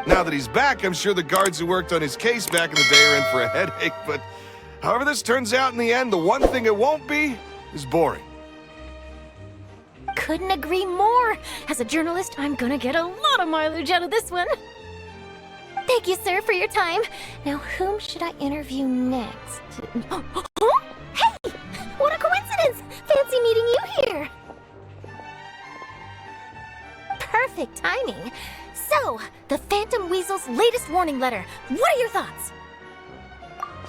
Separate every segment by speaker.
Speaker 1: Now that he's back, I'm sure the guards who worked on his case back in the day are in for a headache, but however this turns out in the end, the one thing it won't be is boring.
Speaker 2: Couldn't agree more. As a journalist, I'm gonna get a lot of mileage out of this one. Thank you, sir, for your time. Now, whom should I interview next? Hey! What a coincidence! Fancy meeting you here! Perfect timing. So, the Phantom Weasel's latest warning letter. What are your thoughts?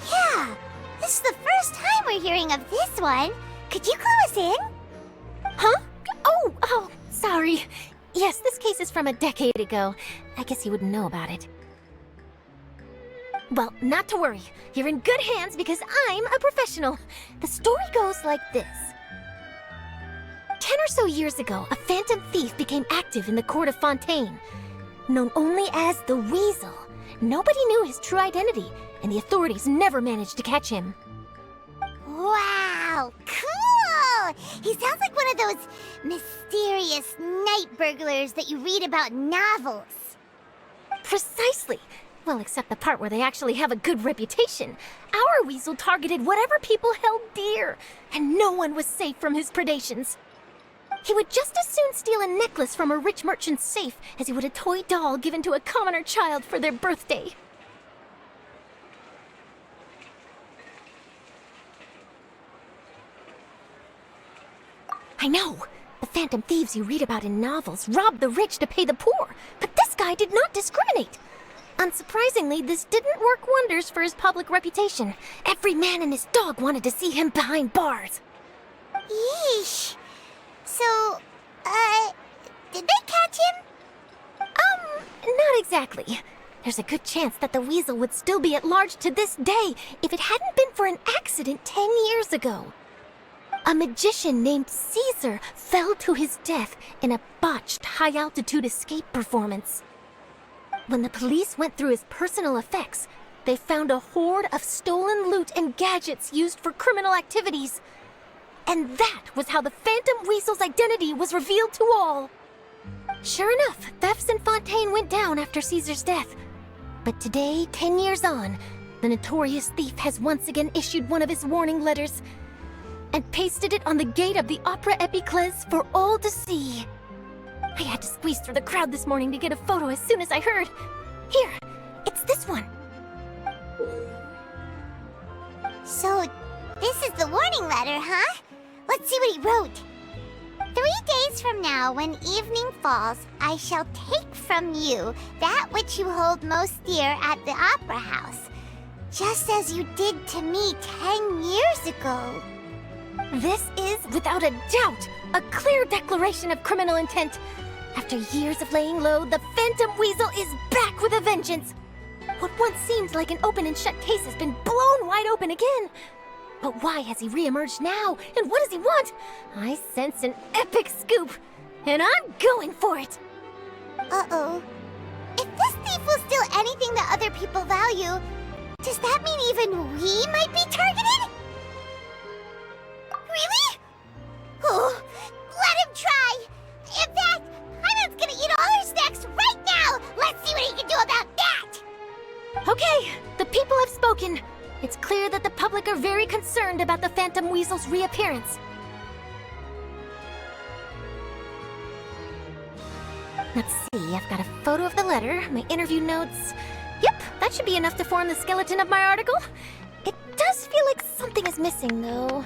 Speaker 3: Yeah, this is the first time we're hearing of this one. Could you clue us in?
Speaker 2: Huh? Oh, sorry. Yes, this case is from a decade ago. I guess you wouldn't know about it. Well, not to worry. You're in good hands because I'm a professional. The story goes like this. 10 or so years ago, a phantom thief became active in the court of Fontine. Known only as the Weasel, nobody knew his true identity, and the authorities never managed to catch him.
Speaker 3: Wow, cool! He sounds like one of those mysterious night burglars that you read about in novels.
Speaker 2: Precisely. Well, except the part where they actually have a good reputation. Our Weasel targeted whatever people held dear, and no one was safe from his predations. He would just as soon steal a necklace from a rich merchant's safe as he would a toy doll given to a commoner child for their birthday. I know! The phantom thieves you read about in novels rob the rich to pay the poor, but this guy did not discriminate. Unsurprisingly, this didn't work wonders for his public reputation. Every man and his dog wanted to see him behind bars.
Speaker 3: Yeesh. So, did they catch him?
Speaker 2: Not exactly. There's a good chance that the Weasel would still be at large to this day if it hadn't been for an accident 10 years ago. A magician named Caesar fell to his death in a botched high-altitude escape performance. When the police went through his personal effects, they found a hoard of stolen loot and gadgets used for criminal activities. And that was how the Phantom Weasel's identity was revealed to all. Sure enough, thefts in Fontine went down after Caesar's death. But today, 10 years on, the notorious thief has once again issued one of his warning letters and pasted it on the gate of the Opera Epiclese for all to see. I had to squeeze through the crowd this morning to get a photo as soon as I heard. Here, it's this one.
Speaker 3: So, this is the warning letter, huh? Let's see what he wrote. 3 days from now, when evening falls, I shall take from you that which you hold most dear at the Opera House, just as you did to me 10 years ago.
Speaker 2: This is, without a doubt, a clear declaration of criminal intent. After years of laying low, the Phantom Weasel is back with a vengeance. What once seemed like an open and shut case has been blown wide open again. But why has he re-emerged now? And what does he want? I sense an epic scoop, and I'm going for it.
Speaker 3: Uh-oh. If this thief will steal anything that other people value, does that mean even we might be targeted? Really? Oh, let him try! In fact, Hyman's gonna eat all our snacks right now! Let's see what he can do about that!
Speaker 2: Okay, the people have spoken. It's clear that the public are very concerned about the Phantom Weasel's reappearance. Let's see, I've got a photo of the letter, my interview notes. Yep, that should be enough to form the skeleton of my article. It does feel like something is missing, though.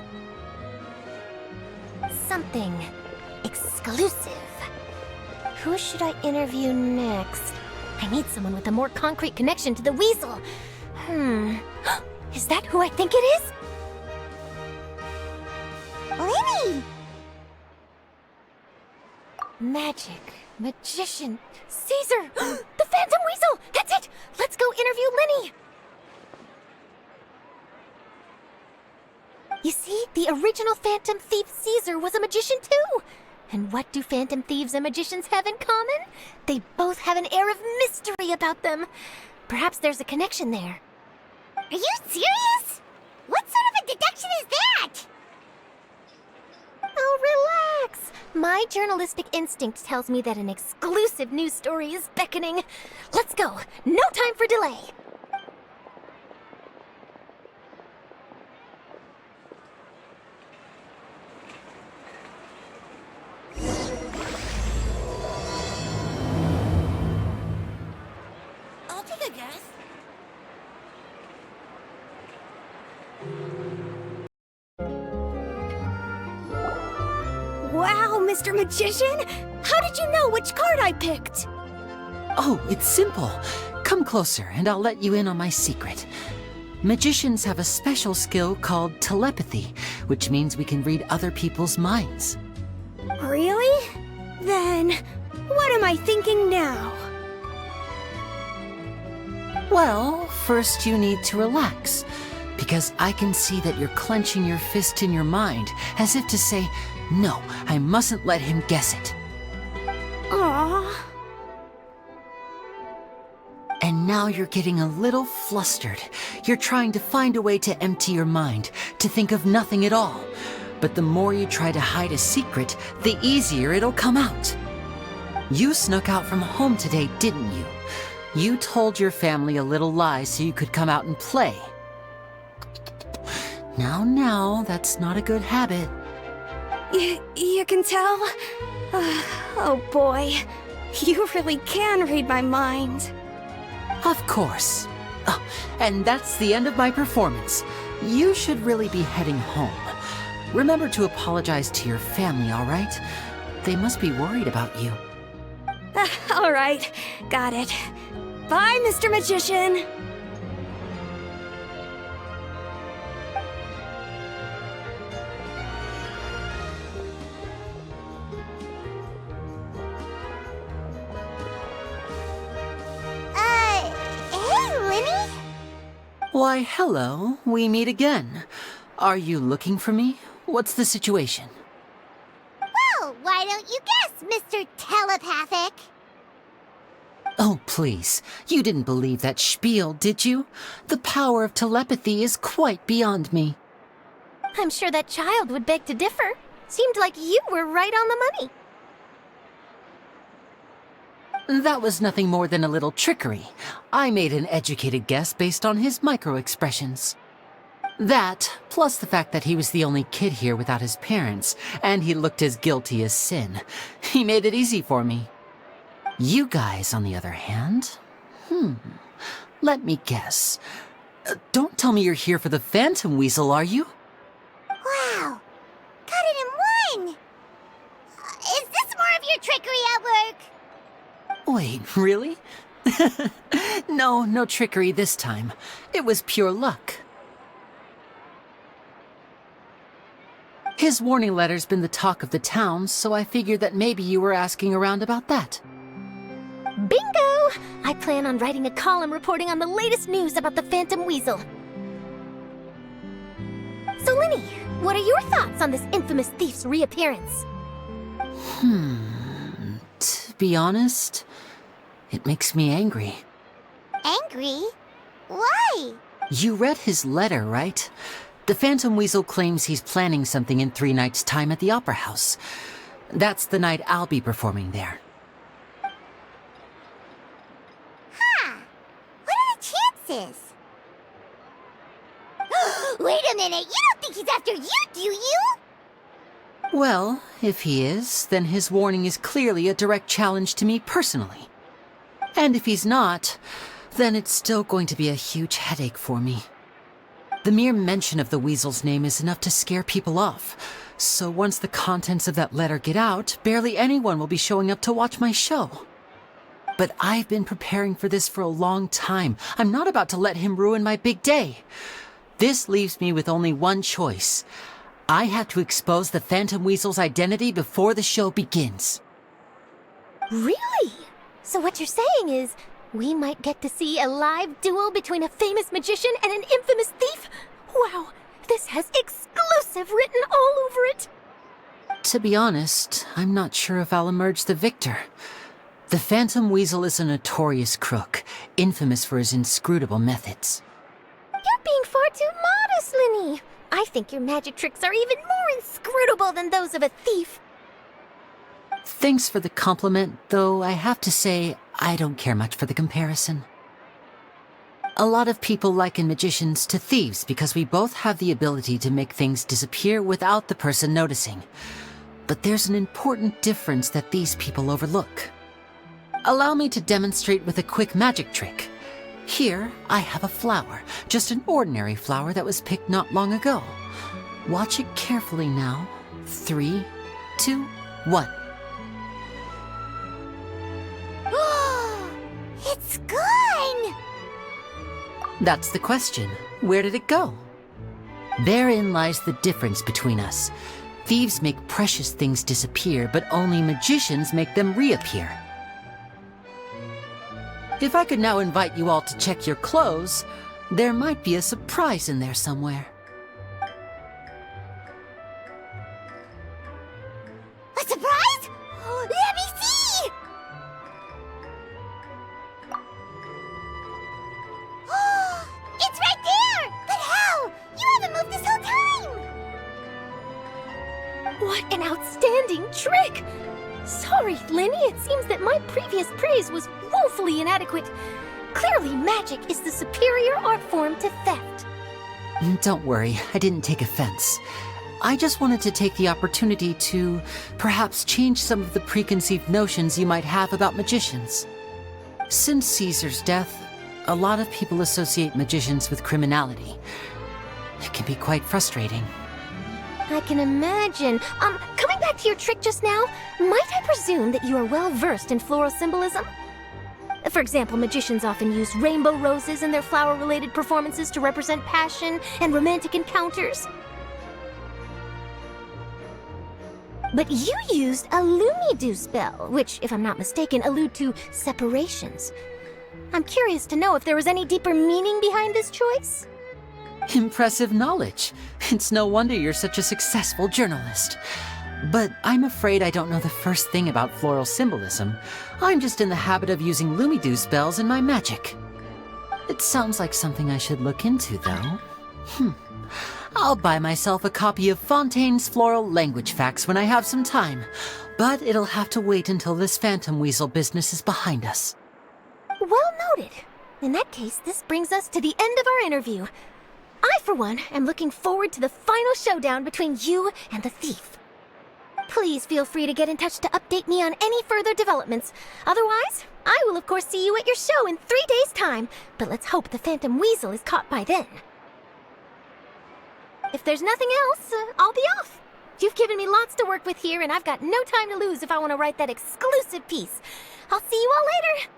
Speaker 2: Something exclusive. Who should I interview next? I need someone with a more concrete connection to the Weasel. Is that who I think it is?
Speaker 3: Lyney!
Speaker 2: Magic, magician, Caesar! The Phantom Weasel! That's it! Let's go interview Lyney! You see, the original Phantom Thief Caesar was a magician too! And what do Phantom Thieves and magicians have in common? They both have an air of mystery about them. Perhaps there's a connection there.
Speaker 3: Are you serious? What sort of a deduction is that?
Speaker 2: Oh, relax! My journalistic instinct tells me that an exclusive news story is beckoning. Let's go. No time for delay.
Speaker 3: I'll take a guess.
Speaker 4: Wow, Mr. Magician! How did you know which card I picked?
Speaker 5: Oh, it's simple. Come closer and I'll let you in on my secret. Magicians have a special skill called telepathy, which means we can read other people's minds.
Speaker 4: Really? Then, what am I thinking now?
Speaker 5: Well, first you need to relax, because I can see that you're clenching your fist in your mind, as if to say, no, I mustn't let him guess it.
Speaker 4: Aww.
Speaker 5: And now you're getting a little flustered. You're trying to find a way to empty your mind, to think of nothing at all. But the more you try to hide a secret, the easier it'll come out. You snuck out from home today, didn't you? You told your family a little lie so you could come out and play. Now, that's not a good habit.
Speaker 4: You can tell? Oh boy, you really can read my mind.
Speaker 5: Of course. Oh, and that's the end of my performance. You should really be heading home. Remember to apologize to your family, all right? They must be worried about you.
Speaker 4: All right, got it. Bye, Mr. Magician.
Speaker 3: Hey, Lyney?
Speaker 5: Why, hello. We meet again. Are you looking for me? What's the situation?
Speaker 3: Well, why don't you guess, Mr. Telepathic?
Speaker 5: Oh, please. You didn't believe that spiel, did you? The power of telepathy is quite beyond me.
Speaker 2: I'm sure that child would beg to differ. Seemed like you were right on the money.
Speaker 5: That was nothing more than a little trickery. I made an educated guess based on his micro-expressions. That, plus the fact that he was the only kid here without his parents, and he looked as guilty as sin. He made it easy for me. You guys, on the other hand, let me guess. Don't tell me you're here for the Phantom Weasel, are you?
Speaker 3: Wow, got it in one! Is this more of your trickery at work?
Speaker 5: Wait, really? No trickery this time. It was pure luck. His warning letter's been the talk of the town, so I figured that maybe you were asking around about that.
Speaker 2: Bingo! I plan on writing a column reporting on the latest news about the Phantom Weasel. So, Lyney, what are your thoughts on this infamous thief's reappearance?
Speaker 5: To be honest, it makes me angry.
Speaker 3: Angry? Why?
Speaker 5: You read his letter, right? The Phantom Weasel claims he's planning something in 3 nights' time at the Opera House. That's the night I'll be performing there.
Speaker 3: What are the chances? Wait a minute, you don't think he's after you, do you?
Speaker 5: Well, if he is, then his warning is clearly a direct challenge to me personally. And if he's not, then it's still going to be a huge headache for me. The mere mention of the Weasel's name is enough to scare people off. So once the contents of that letter get out, barely anyone will be showing up to watch my show. But I've been preparing for this for a long time. I'm not about to let him ruin my big day. This leaves me with only one choice. I have to expose the Phantom Weasel's identity before the show begins.
Speaker 2: Really? So what you're saying is, we might get to see a live duel between a famous magician and an infamous thief? Wow, this has exclusive written all over it!
Speaker 5: To be honest, I'm not sure if I'll emerge the victor. The Phantom Weasel is a notorious crook, infamous for his inscrutable methods.
Speaker 2: You're being far too modest, Lyney. I think your magic tricks are even more inscrutable than those of a thief.
Speaker 5: Thanks for the compliment, though I have to say I don't care much for the comparison. A lot of people liken magicians to thieves because we both have the ability to make things disappear without the person noticing. But there's an important difference that these people overlook. Allow me to demonstrate with a quick magic trick. Here, I have a flower, just an ordinary flower that was picked not long ago. Watch it carefully now. 3, 2, 1.
Speaker 3: It's gone!
Speaker 5: That's the question. Where did it go? Therein lies the difference between us. Thieves make precious things disappear, but only magicians make them reappear. If I could now invite you all to check your clothes, there might be a surprise in there somewhere.
Speaker 3: A surprise? Let me see! It's right there! But how? You haven't moved this whole time!
Speaker 2: What an outstanding trick! Sorry, Lyney, it seems that my previous praise was woefully inadequate. Clearly, magic is the superior art form to theft.
Speaker 5: Don't worry, I didn't take offense. I just wanted to take the opportunity to perhaps change some of the preconceived notions you might have about magicians. Since Caesar's death, a lot of people associate magicians with criminality. It can be quite frustrating.
Speaker 2: I can imagine. Coming back to your trick just now, might I presume that you are well versed in floral symbolism? For example, magicians often use rainbow roses in their flower-related performances to represent passion and romantic encounters. But you used a Lumidu spell, which, if I'm not mistaken, allude to separations. I'm curious to know if there was any deeper meaning behind this choice?
Speaker 5: Impressive knowledge. It's no wonder you're such a successful journalist. But I'm afraid I don't know the first thing about floral symbolism. I'm just in the habit of using Lumidu spells in my magic. It sounds like something I should look into, though. I'll buy myself a copy of Fontine's Floral Language Facts when I have some time. But it'll have to wait until this phantom weasel business is behind us.
Speaker 2: Well noted. In that case, this brings us to the end of our interview. I, for one, am looking forward to the final showdown between you and the thief. Please feel free to get in touch to update me on any further developments. Otherwise, I will of course see you at your show in 3 days' time, but let's hope the Phantom Weasel is caught by then. If there's nothing else, I'll be off. You've given me lots to work with here, and I've got no time to lose if I want to write that exclusive piece. I'll see you all later.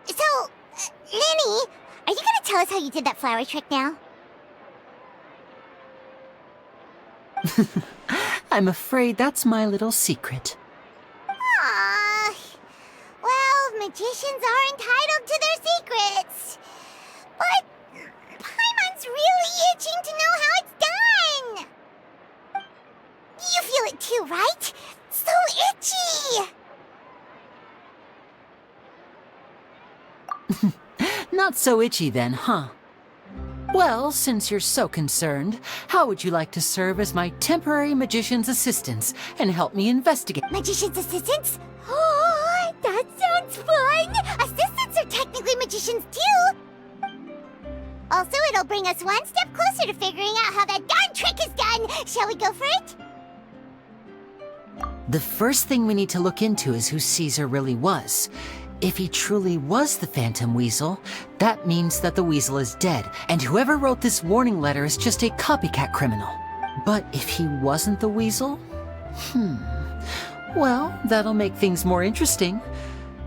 Speaker 3: So, Lyney, are you gonna tell us how you did that flower trick now?
Speaker 5: I'm afraid that's my little secret.
Speaker 3: Aww. Well, magicians are entitled to their secrets. But Paimon's really itching to know how it's done. You feel it too, right? So itchy!
Speaker 5: Not so itchy then, huh? Well, since you're so concerned, how would you like to serve as my temporary magician's assistants and help me investigate?
Speaker 3: Magician's assistants? Oh, that sounds fun! Assistants are technically magicians too! Also, it'll bring us one step closer to figuring out how that darn trick is done! Shall we go for it?
Speaker 5: The first thing we need to look into is who Caesar really was. If he truly was the Phantom Weasel, that means that the weasel is dead, and whoever wrote this warning letter is just a copycat criminal. But if he wasn't the weasel? Well, that'll make things more interesting.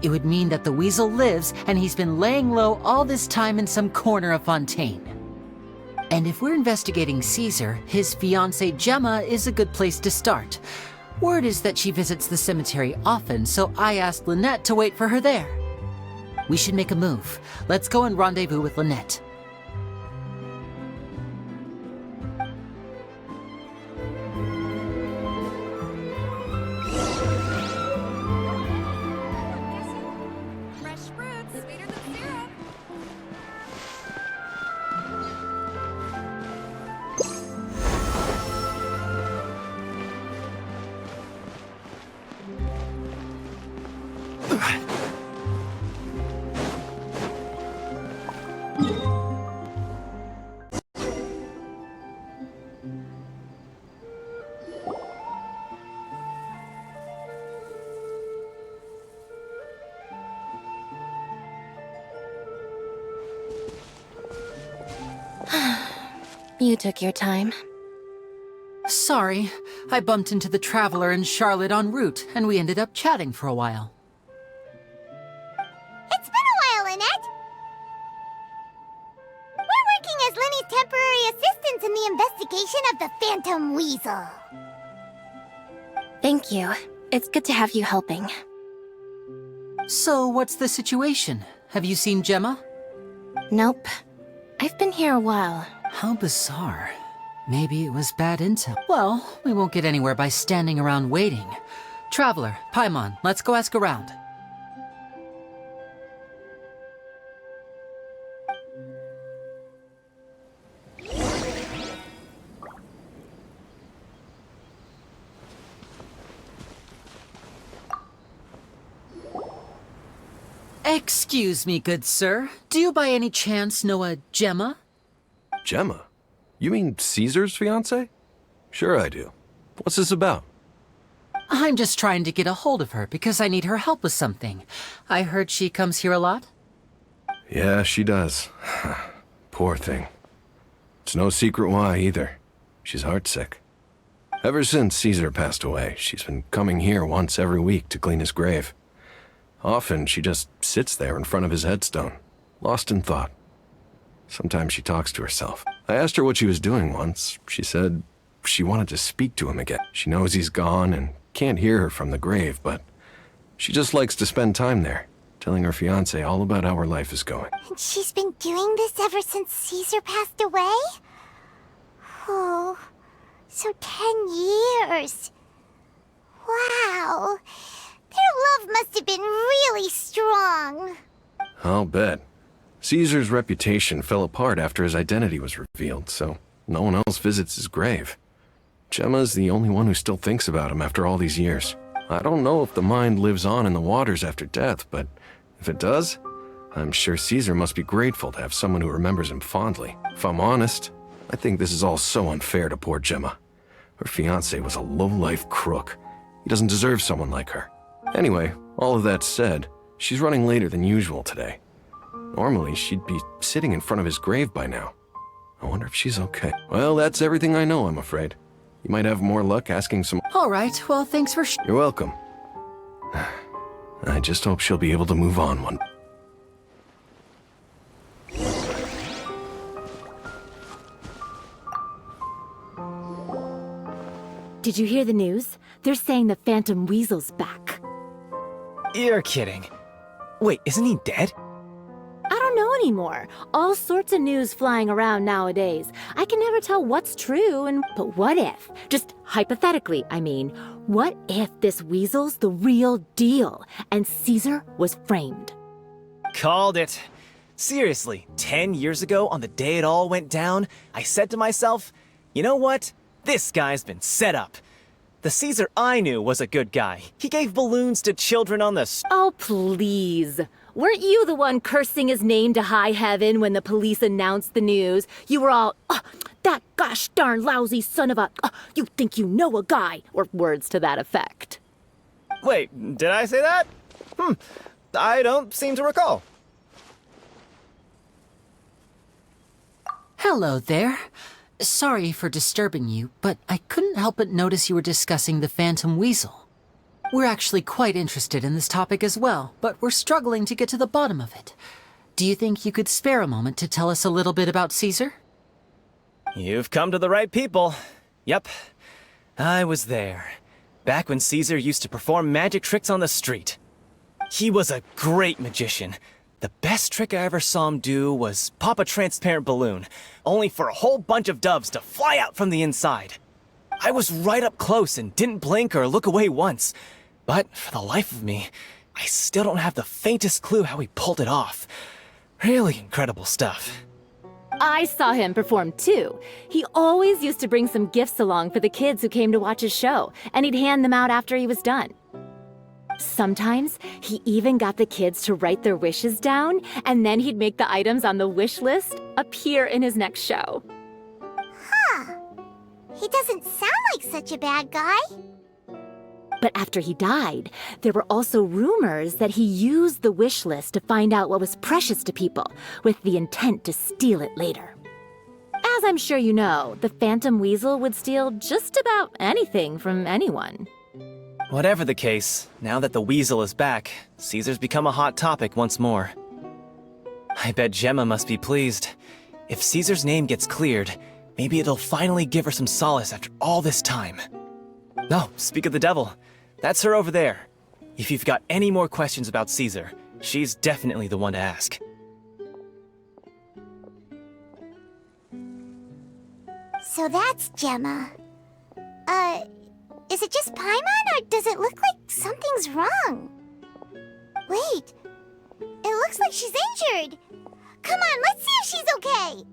Speaker 5: It would mean that the weasel lives, and he's been laying low all this time in some corner of Fontine. And if we're investigating Caesar, his fiancée Gemma is a good place to start. Word is that she visits the cemetery often, so I asked Lynette to wait for her there. We should make a move. Let's go and rendezvous with Lynette.
Speaker 6: Fresh fruits, sweeter than syrup.
Speaker 2: You took your time.
Speaker 5: Sorry, I bumped into the Traveler and Charlotte en route, and we ended up chatting for a while.
Speaker 3: It's been a while, Lynette. We're working as Lyney's temporary assistants in the investigation of the Phantom Weasel.
Speaker 2: Thank you. It's good to have you helping.
Speaker 5: So, what's the situation? Have you seen Gemma?
Speaker 2: Nope. I've been here a while.
Speaker 5: How bizarre. Maybe it was bad intel. Well, we won't get anywhere by standing around waiting. Traveler, Piamon, let's go ask around. Excuse me, good sir. Do you by any chance know a Gemma?
Speaker 6: Gemma? You mean Caesar's fiancée? Sure I do. What's this about?
Speaker 5: I'm just trying to get a hold of her because I need her help with something. I heard she comes here a lot.
Speaker 6: Yeah, she does. Poor thing. It's no secret why, either. She's heartsick. Ever since Caesar passed away, she's been coming here once every week to clean his grave. Often, she just sits there in front of his headstone, lost in thought. Sometimes she talks to herself. I asked her what she was doing once. She said she wanted to speak to him again. She knows he's gone and can't hear her from the grave, but she just likes to spend time there, telling her fiancé all about how her life is going.
Speaker 3: And she's been doing this ever since Caesar passed away? Oh, so 10 years. Wow. Their love must have been really strong.
Speaker 6: I'll bet. Caesar's reputation fell apart after his identity was revealed, so no one else visits his grave. Gemma's the only one who still thinks about him after all these years. I don't know if the mind lives on in the waters after death, but if it does, I'm sure Caesar must be grateful to have someone who remembers him fondly. If I'm honest, I think this is all so unfair to poor Gemma. Her fiancé was a low-life crook. He doesn't deserve someone like her. Anyway, all of that said, she's running later than usual today. Normally, she'd be sitting in front of his grave by now. I wonder if she's okay. Well, that's everything I know, I'm afraid. You might have more luck asking some...
Speaker 5: All right, well, thanks for...
Speaker 6: You're welcome. I just hope she'll be able to move on one.
Speaker 7: Did you hear the news? They're saying the Phantom Weasel's back.
Speaker 8: You're kidding. Wait, isn't he dead?
Speaker 7: I don't know anymore. All sorts of news flying around nowadays. I can never tell what's true and... But what if? Just hypothetically, I mean. What if this weasel's the real deal and Caesar was framed?
Speaker 8: Called it. Seriously, 10 years ago, on the day it all went down, I said to myself, you know what? This guy's been set up. The Caesar I knew was a good guy. He gave balloons to children on the
Speaker 7: Oh, please. Weren't you the one cursing his name to high heaven when the police announced the news? You were all, that gosh darn lousy son of a, you think you know a guy, or words to that effect.
Speaker 8: Wait, did I say that? I don't seem to recall.
Speaker 5: Hello there. Sorry for disturbing you, but I couldn't help but notice you were discussing the Phantom Weasel. We're actually quite interested in this topic as well, but we're struggling to get to the bottom of it. Do you think you could spare a moment to tell us a little bit about Caesar?
Speaker 8: You've come to the right people. Yep, I was there. Back when Caesar used to perform magic tricks on the street. He was a great magician. The best trick I ever saw him do was pop a transparent balloon, only for a whole bunch of doves to fly out from the inside. I was right up close and didn't blink or look away once. But for the life of me, I still don't have the faintest clue how he pulled it off. Really incredible stuff.
Speaker 7: I saw him perform too. He always used to bring some gifts along for the kids who came to watch his show, and he'd hand them out after he was done. Sometimes he even got the kids to write their wishes down, and then he'd make the items on the wish list appear in his next show.
Speaker 3: Huh. He doesn't sound like such a bad guy.
Speaker 7: But after he died, there were also rumors that he used the wish list to find out what was precious to people, with the intent to steal it later. As I'm sure you know, the Phantom Weasel would steal just about anything from anyone.
Speaker 8: Whatever the case, now that the weasel is back, Caesar's become a hot topic once more. I bet Gemma must be pleased. If Caesar's name gets cleared, maybe it'll finally give her some solace after all this time. No, speak of the devil. That's her over there. If you've got any more questions about Caesar, she's definitely the one to ask.
Speaker 3: So that's Gemma. Is it just Paimon, or does it look like something's wrong? Wait, it looks like she's injured. Come on, let's see if she's okay.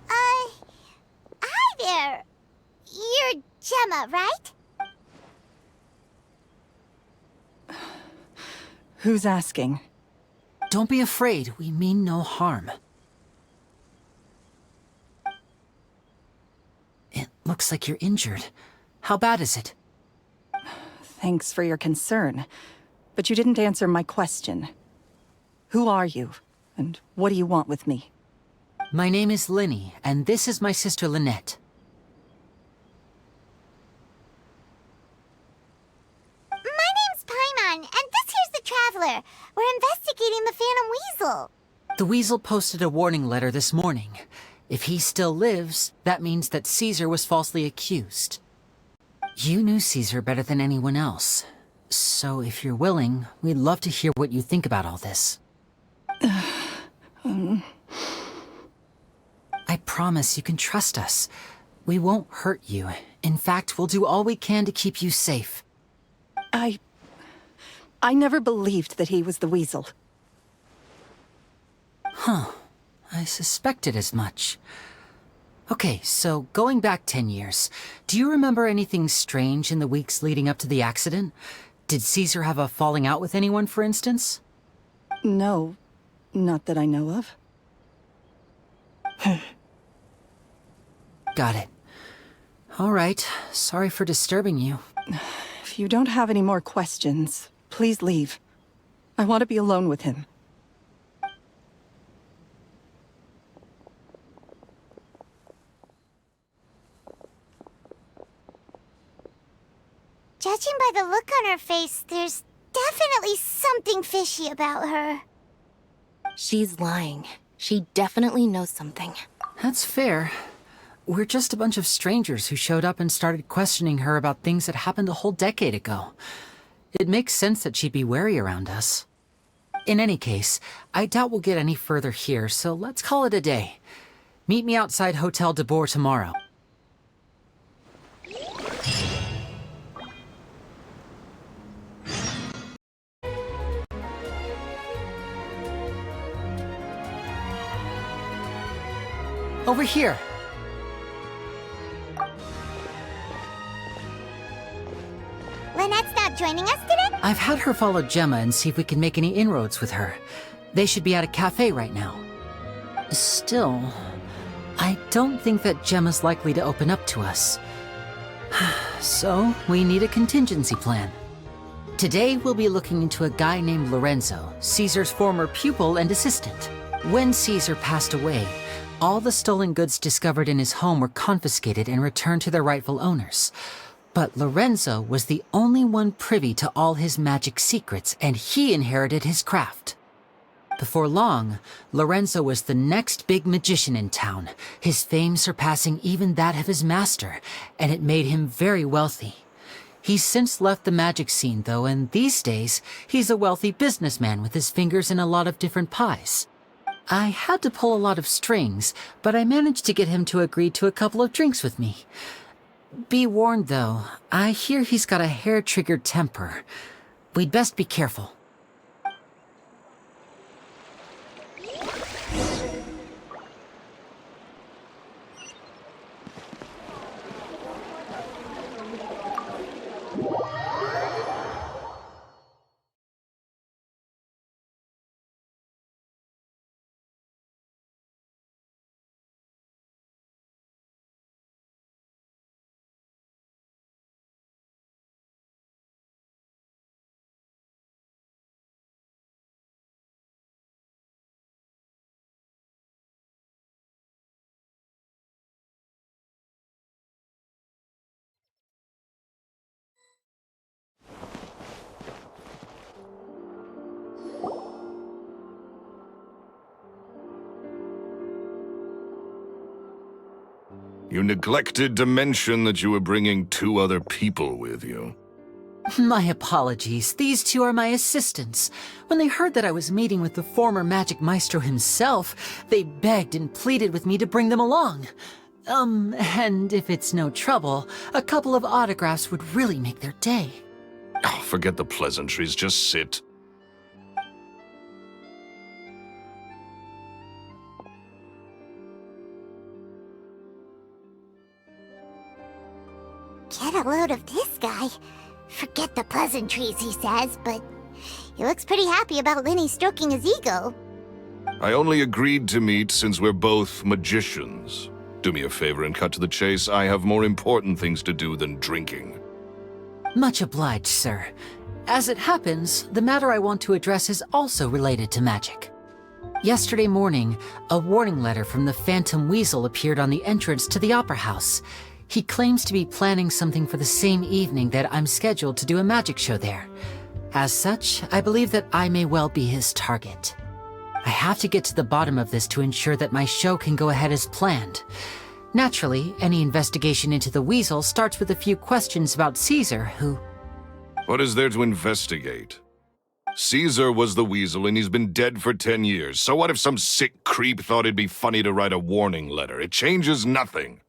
Speaker 3: Hi there. You're Gemma, right?
Speaker 9: Who's asking?
Speaker 5: Don't be afraid, we mean no harm. It looks like you're injured. How bad is it?
Speaker 9: Thanks for your concern, but you didn't answer my question. Who are you, and what do you want with me?
Speaker 5: My name is Lyney, and this is my sister Lynette.
Speaker 3: My name's Paimon, and this here's the Traveler. We're investigating the Phantom Weasel.
Speaker 5: The Weasel posted a warning letter this morning. If he still lives, that means that Caesar was falsely accused. You knew Caesar better than anyone else. So if you're willing, we'd love to hear what you think about all this. I promise you can trust us. We won't hurt you. In fact, we'll do all we can to keep you safe.
Speaker 9: I never believed that he was the Weasel.
Speaker 5: Huh. I suspected as much. Okay, so going back 10 years, do you remember anything strange in the weeks leading up to the accident? Did Caesar have a falling out with anyone, for instance?
Speaker 9: No, not that I know of.
Speaker 5: Got it. All right, sorry for disturbing you.
Speaker 9: If you don't have any more questions, please leave. I want to be alone with him.
Speaker 3: Judging by the look on her face, there's definitely something fishy about her.
Speaker 2: She's lying. She definitely knows something.
Speaker 5: That's fair. We're just a bunch of strangers who showed up and started questioning her about things that happened a whole decade ago. It makes sense that she'd be wary around us. In any case, I doubt we'll get any further here, so let's call it a day. Meet me outside Hotel de Boer tomorrow. Over here.
Speaker 3: Lynette's not joining us today?
Speaker 5: I've had her follow Gemma and see if we can make any inroads with her. They should be at a cafe right now. Still, I don't think that Gemma's likely to open up to us. So, we need a contingency plan. Today, we'll be looking into a guy named Lorenzo, Caesar's former pupil and assistant. When Caesar passed away, all the stolen goods discovered in his home were confiscated and returned to their rightful owners. But Lorenzo was the only one privy to all his magic secrets, and he inherited his craft. Before long, Lorenzo was the next big magician in town, his fame surpassing even that of his master, and it made him very wealthy. He's since left the magic scene, though, and these days, he's a wealthy businessman with his fingers in a lot of different pies. I had to pull a lot of strings, but I managed to get him to agree to a couple of drinks with me. Be warned, though, I hear he's got a hair-triggered temper. We'd best be careful.
Speaker 1: You neglected to mention that you were bringing 2 other people with you.
Speaker 5: My apologies. These 2 are my assistants. When they heard that I was meeting with the former Magic Maestro himself, they begged and pleaded with me to bring them along. And if it's no trouble, a couple of autographs would really make their day.
Speaker 1: Oh, forget the pleasantries, just sit.
Speaker 3: Get a load of this guy. Forget the pleasantries, he says, but he looks pretty happy about Lyney stroking his ego.
Speaker 1: I only agreed to meet since we're both magicians. Do me a favor and cut to the chase. I have more important things to do than drinking.
Speaker 5: Much obliged, sir. As it happens, the matter I want to address is also related to magic. Yesterday morning, a warning letter from the Phantom Weasel appeared on the entrance to the Opera House. He claims to be planning something for the same evening that I'm scheduled to do a magic show there. As such, I believe that I may well be his target. I have to get to the bottom of this to ensure that my show can go ahead as planned. Naturally, any investigation into the Weasel starts with a few questions about Caesar, who...
Speaker 1: What is there to investigate? Caesar was the Weasel and he's been dead for 10 years. So what if some sick creep thought it'd be funny to write a warning letter? It changes nothing.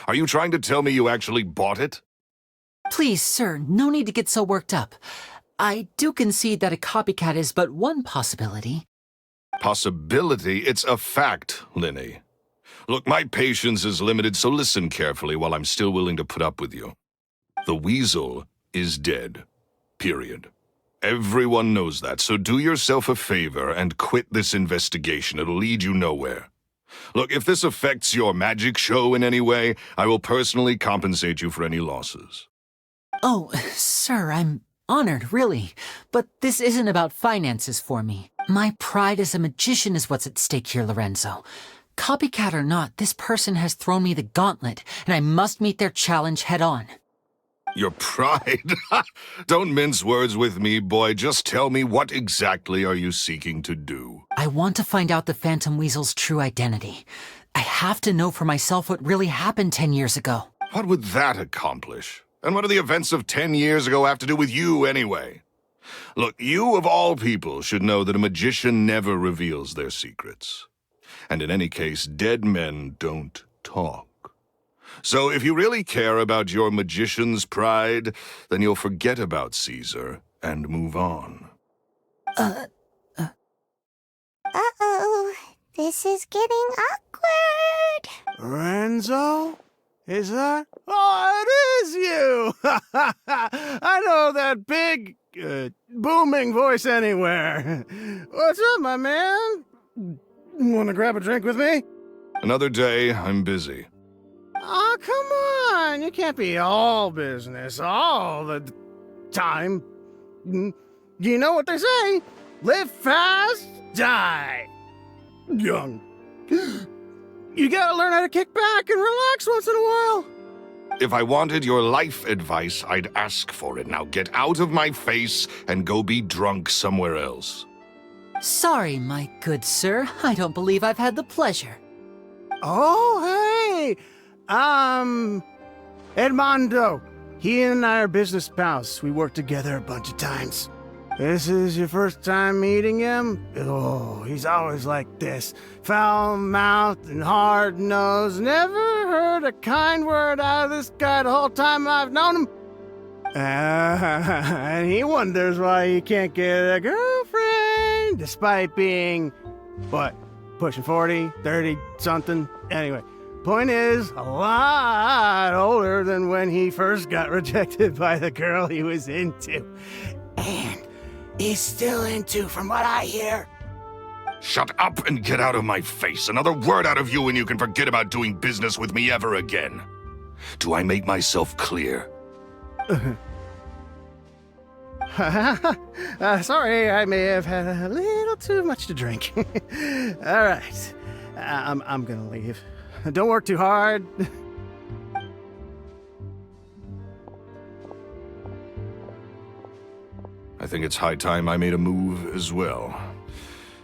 Speaker 1: Are you trying to tell me you actually bought it?
Speaker 5: Please, sir, no need to get so worked up. I do concede that a copycat is but one possibility.
Speaker 1: Possibility? It's a fact, Lyney. Look, my patience is limited, so listen carefully while I'm still willing to put up with you. The Weasel is dead. Period. Everyone knows that, so do yourself a favor and quit this investigation. It'll lead you nowhere. Look, if this affects your magic show in any way, I will personally compensate you for any losses.
Speaker 5: Oh, sir, I'm honored, really. But this isn't about finances for me. My pride as a magician is what's at stake here, Lorenzo. Copycat or not, this person has thrown me the gauntlet, and I must meet their challenge head-on.
Speaker 1: Your pride? Don't mince words with me, boy. Just tell me, what exactly are you seeking to do?
Speaker 5: I want to find out the Phantom Weasel's true identity. I have to know for myself what really happened 10 years ago.
Speaker 1: What would that accomplish? And what do the events of 10 years ago have to do with you, anyway? Look, you of all people should know that a magician never reveals their secrets. And in any case, dead men don't talk. So if you really care about your magician's pride, then you'll forget about Caesar and move on.
Speaker 3: Uh-oh. This is getting awkward.
Speaker 10: Lorenzo? Is that? Oh, it is you! I know that big, booming voice anywhere. What's up, my man? Want to grab a drink with me?
Speaker 1: Another day, I'm busy.
Speaker 10: Oh, come on. You can't be all business all the time. You know what they say? Live fast, die young. You gotta learn how to kick back and relax once in a while.
Speaker 1: If I wanted your life advice, I'd ask for it. Now get out of my face and go be drunk somewhere else.
Speaker 5: Sorry, my good sir. I don't believe I've had the pleasure.
Speaker 10: Oh, hey! Edmondo. He and I are business pals. We worked together a bunch of times. This is your first time meeting him? Oh, he's always like this. Foul-mouthed and hard-nosed. Never heard a kind word out of this guy the whole time I've known him. And he wonders why he can't get a girlfriend, despite being, what, pushing 40, 30, something? Anyway, point is, a lot older than when he first got rejected by the girl he was into. And he's still into, from what I hear.
Speaker 1: Shut up and get out of my face. Another word out of you and you can forget about doing business with me ever again. Do I make myself clear?
Speaker 10: Sorry, I may have had a little too much to drink. All right, I'm gonna leave. Don't work too hard.
Speaker 1: I think it's high time I made a move as well.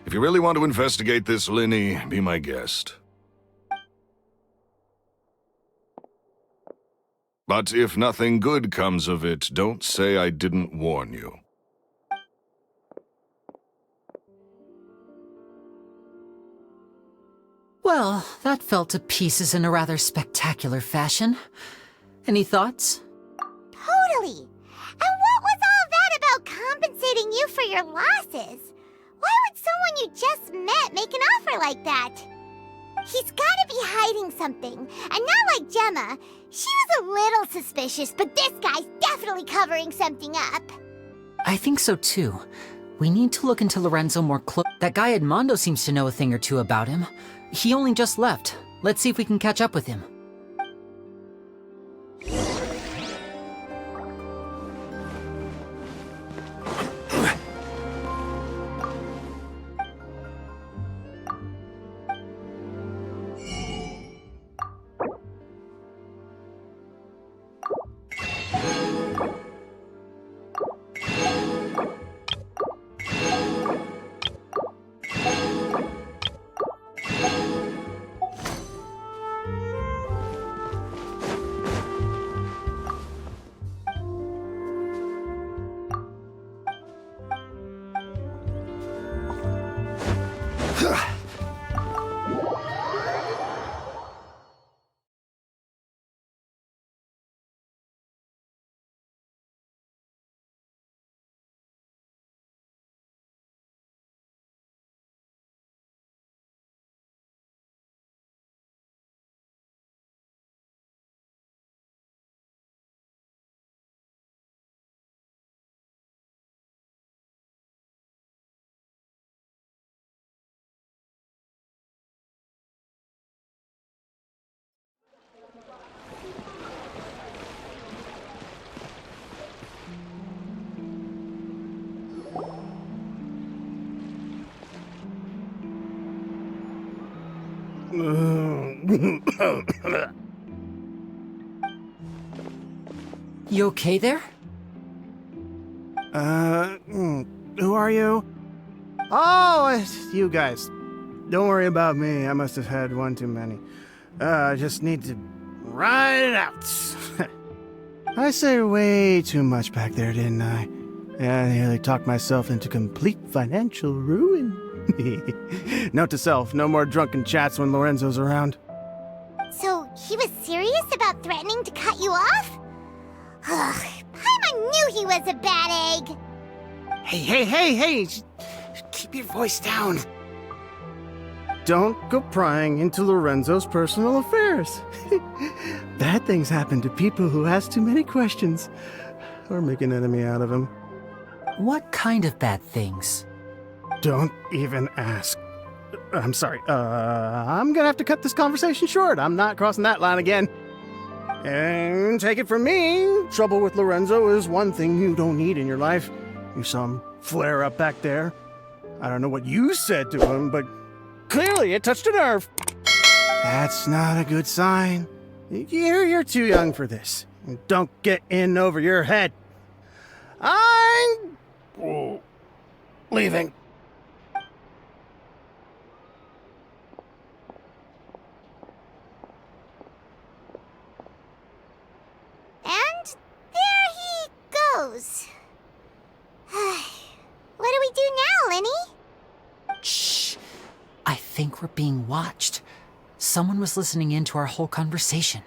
Speaker 1: If you really want to investigate this, Lyney, be my guest. But if nothing good comes of it, don't say I didn't warn you.
Speaker 5: Well, that fell to pieces in a rather spectacular fashion. Any thoughts?
Speaker 3: Totally. And what was all that about compensating you for your losses? Why would someone you just met make an offer like that? He's gotta be hiding something. And not like Gemma. She was a little suspicious, but this guy's definitely covering something up.
Speaker 5: I think so too. We need to look into Lorenzo more closely. That guy Edmondo seems to know a thing or two about him. He only just left. Let's see if we can catch up with him. You okay there?
Speaker 10: Who are you? Oh, it's you guys. Don't worry about me. I must have had one too many. I just need to ride it out. I say way too much back there, didn't I? Yeah, I nearly talked myself into complete financial ruin. Note to self, no more drunken chats when Lorenzo's around.
Speaker 3: So, he was serious about threatening to cut you off? Ugh, Paimon knew he was a bad egg!
Speaker 10: Hey! Keep your voice down. Don't go prying into Lorenzo's personal affairs. Bad things happen to people who ask too many questions, or make an enemy out of him.
Speaker 5: What kind of bad things?
Speaker 10: Don't even ask. I'm sorry, I'm gonna have to cut this conversation short. I'm not crossing that line again. And take it from me, trouble with Lorenzo is one thing you don't need in your life. You saw him flare up back there. I don't know what you said to him, but clearly it touched a nerve. That's not a good sign. You're too young for this. Don't get in over your head. I'm leaving.
Speaker 3: And there he goes. What do we do now, Lyney?
Speaker 5: Shh! I think we're being watched. Someone was listening in to our whole conversation.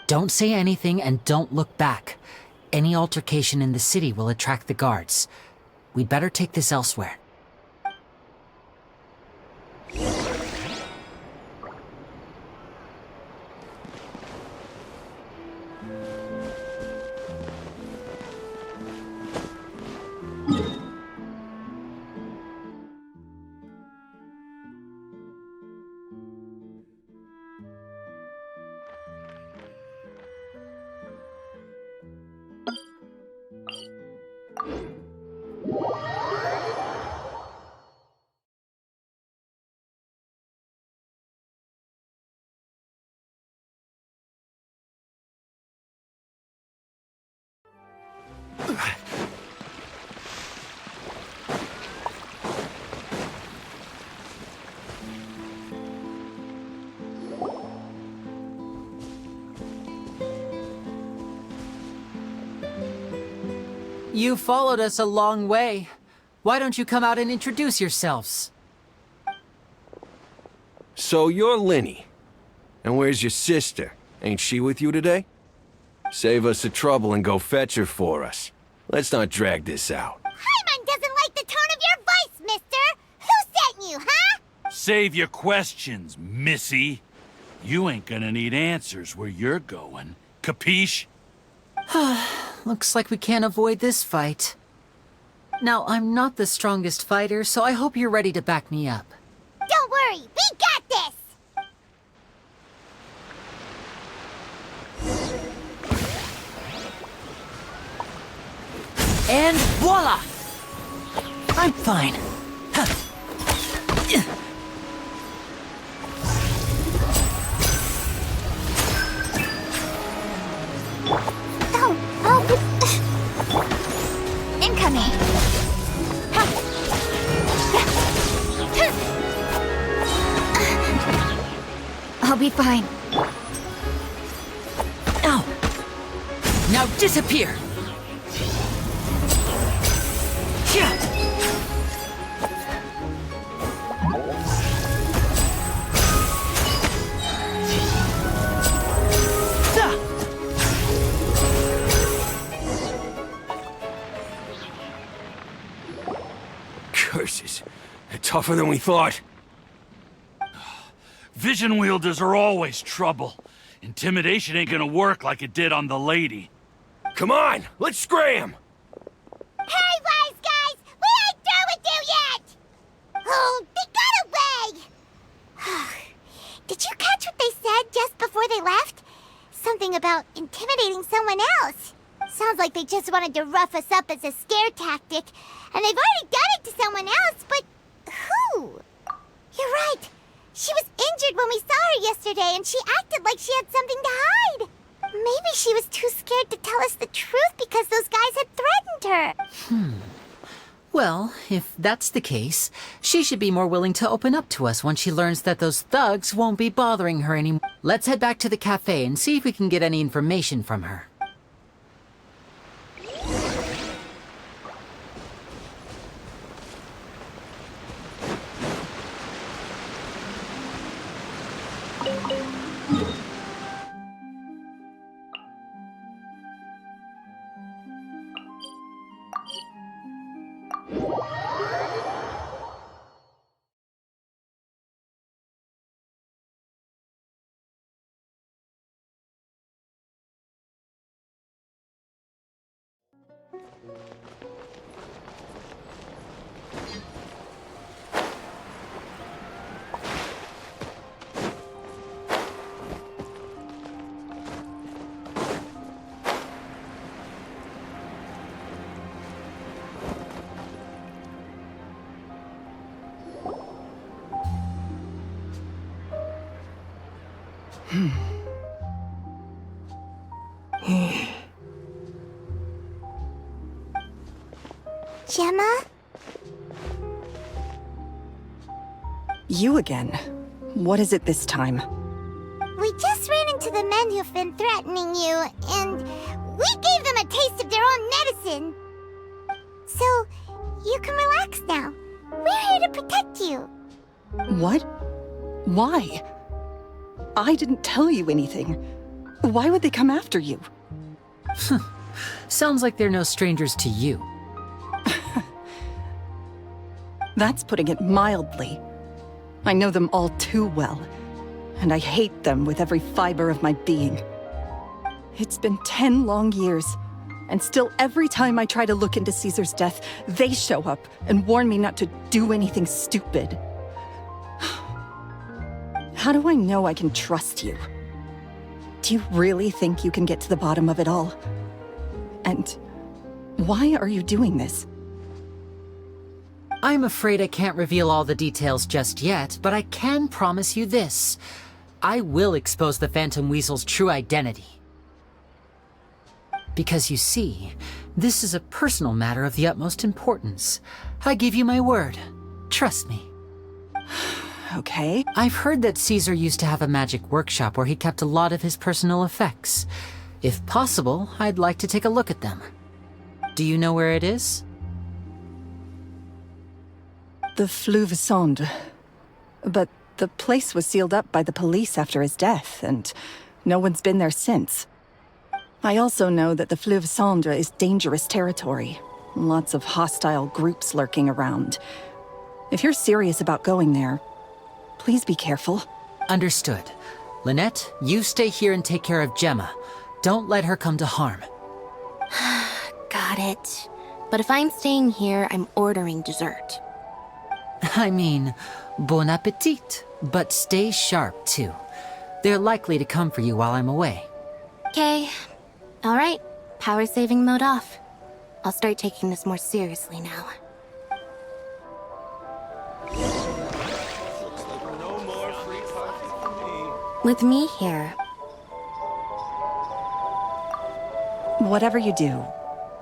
Speaker 5: Don't say anything and don't look back. Any altercation in the city will attract the guards. We'd better take this elsewhere. You followed us a long way. Why don't you come out and introduce yourselves?
Speaker 6: So you're Lyney. And where's your sister? Ain't she with you today? Save us the trouble and go fetch her for us. Let's not drag this out.
Speaker 3: Paimon doesn't like the tone of your voice, mister! Who sent you, huh?
Speaker 11: Save your questions, missy. You ain't gonna need answers where you're going. Capiche?
Speaker 5: Looks like we can't avoid this fight. Now, I'm not the strongest fighter, so I hope you're ready to back me up.
Speaker 3: Don't worry, we got this!
Speaker 5: And voila! I'm fine.
Speaker 2: Incoming. I'll be fine.
Speaker 5: Ow! Now disappear!
Speaker 6: Curses. They're tougher than we thought.
Speaker 11: Vision wielders are always trouble. Intimidation ain't gonna work like it did on the lady.
Speaker 6: Come on, let's scram!
Speaker 3: Hurry, wise guys! We ain't through with you yet! Oh, they got away! Did you catch what they said just before they left? Something about intimidating someone else. Sounds like they just wanted to rough us up as a scare tactic, and they've already done it to someone else, but who? You're right. She was injured when we saw her yesterday, and she acted like she had something to hide. Maybe she was too scared to tell us the truth because those guys had threatened her.
Speaker 5: Well, if that's the case, she should be more willing to open up to us once she learns that those thugs won't be bothering her anymore. Let's head back to the cafe and see if we can get any information from her.
Speaker 3: Gemma?
Speaker 9: You again. What is it this time?
Speaker 3: We just ran into the men who've been threatening you, and we gave them a taste of their own medicine. So, you can relax now. We're here to protect you.
Speaker 9: What? Why? I didn't tell you anything. Why would they come after you?
Speaker 5: Sounds like they're no strangers to you.
Speaker 9: That's putting it mildly. I know them all too well, and I hate them with every fiber of my being. It's been 10 long years, and still every time I try to look into Caesar's death, they show up and warn me not to do anything stupid. How do I know I can trust you? Do you really think you can get to the bottom of it all? And why are you doing this?
Speaker 5: I'm afraid I can't reveal all the details just yet, but I can promise you this. I will expose the Phantom Weasel's true identity. Because you see, this is a personal matter of the utmost importance. I give you my word. Trust me.
Speaker 9: Okay.
Speaker 5: I've heard that Caesar used to have a magic workshop where he kept a lot of his personal effects. If possible, I'd like to take a look at them. Do you know where it is?
Speaker 9: The Fleuve Sonde. But the place was sealed up by the police after his death, and no one's been there since. I also know that the Fleuve Sonde is dangerous territory. Lots of hostile groups lurking around. If you're serious about going there, please be careful.
Speaker 5: Understood. Lynette, you stay here and take care of Gemma. Don't let her come to harm.
Speaker 2: Got it. But if I'm staying here, I'm ordering dessert.
Speaker 5: I mean, bon appetit. But stay sharp, too. They're likely to come for you while I'm away.
Speaker 2: Okay. Alright. Power saving mode off. I'll start taking this more seriously now. With me here.
Speaker 9: Whatever you do,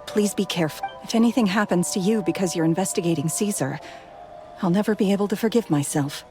Speaker 9: please be careful. If anything happens to you because you're investigating Caesar, I'll never be able to forgive myself.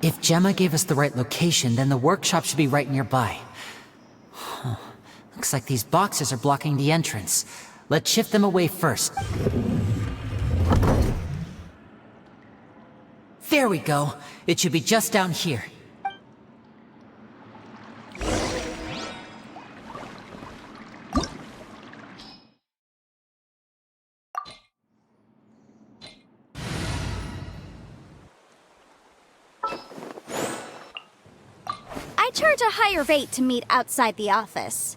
Speaker 5: If Gemma gave us the right location, then the workshop should be right nearby. Huh. Looks like these boxes are blocking the entrance. Let's shift them away first. There we go. It should be just down here.
Speaker 3: I charge a higher rate to meet outside the office.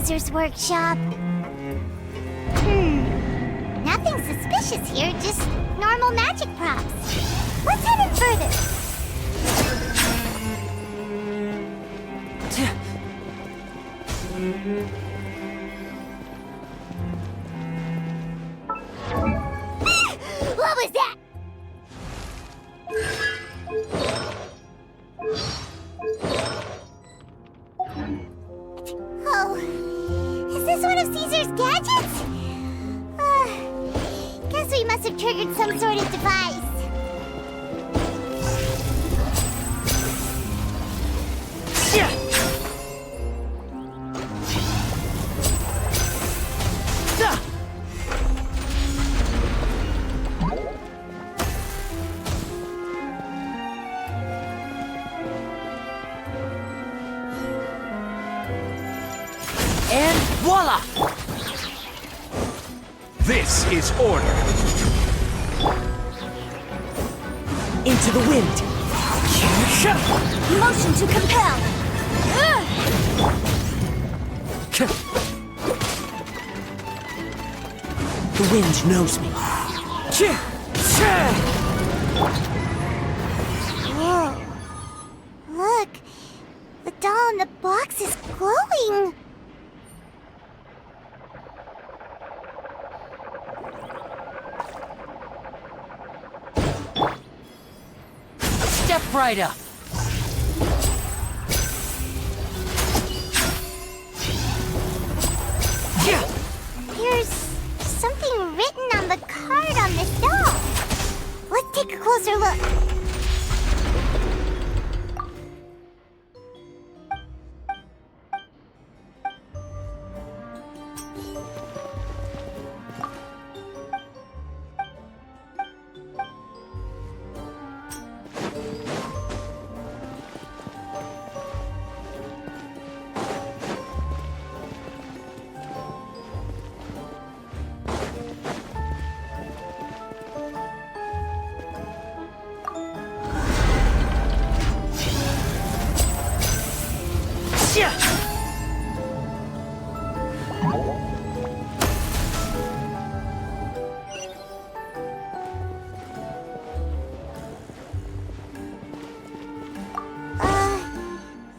Speaker 3: Caesar's workshop. Nothing suspicious here, just normal magic props. Let's head in further. What was that? Oh, is this one of Caesar's gadgets? Guess we must have triggered some sort of device.
Speaker 8: This is order. Into the wind.
Speaker 3: Motion to compel.
Speaker 8: The wind knows me.
Speaker 3: Whoa. Look. The doll in the box is glowing.
Speaker 5: Step right up.
Speaker 3: There's something written on the card on this doll. Let's take a closer look.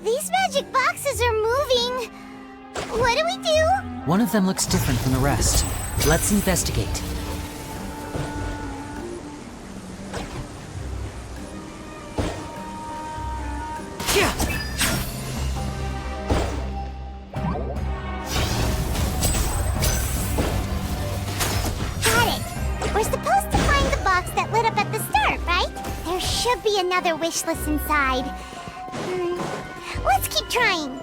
Speaker 3: These magic boxes are moving. What do we do?
Speaker 5: One of them looks different from the rest. Let's investigate.
Speaker 3: Got it. We're supposed to find the box that lit up at the start, right? There should be another wish list inside. Let's keep trying.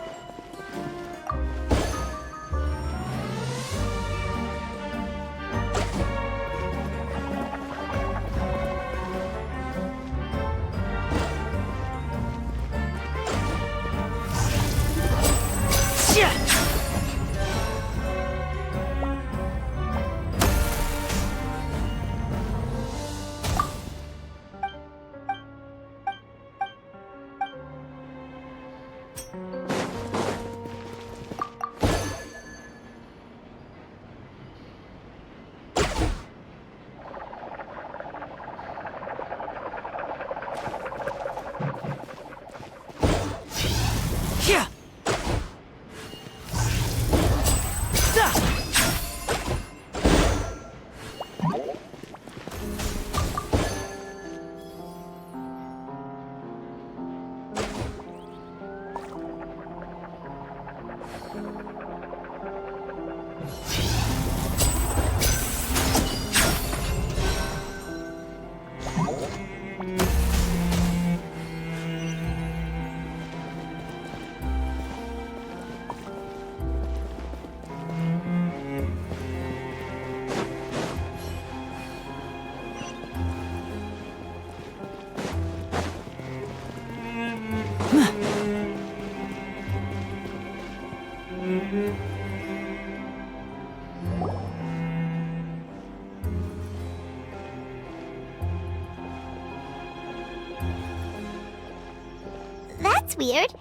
Speaker 3: That's weird.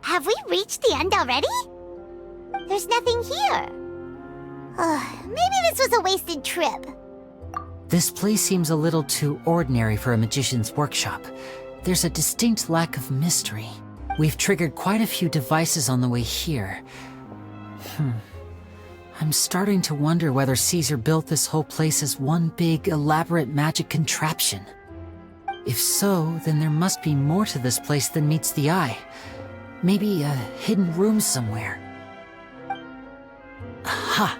Speaker 3: Have we reached the end already? There's nothing here. Maybe this was a wasted trip.
Speaker 5: This place seems a little too ordinary for a magician's workshop. There's a distinct lack of mystery. We've triggered quite a few devices on the way here. I'm starting to wonder whether Caesar built this whole place as one big, elaborate magic contraption. If so, then there must be more to this place than meets the eye. Maybe a hidden room somewhere. Aha!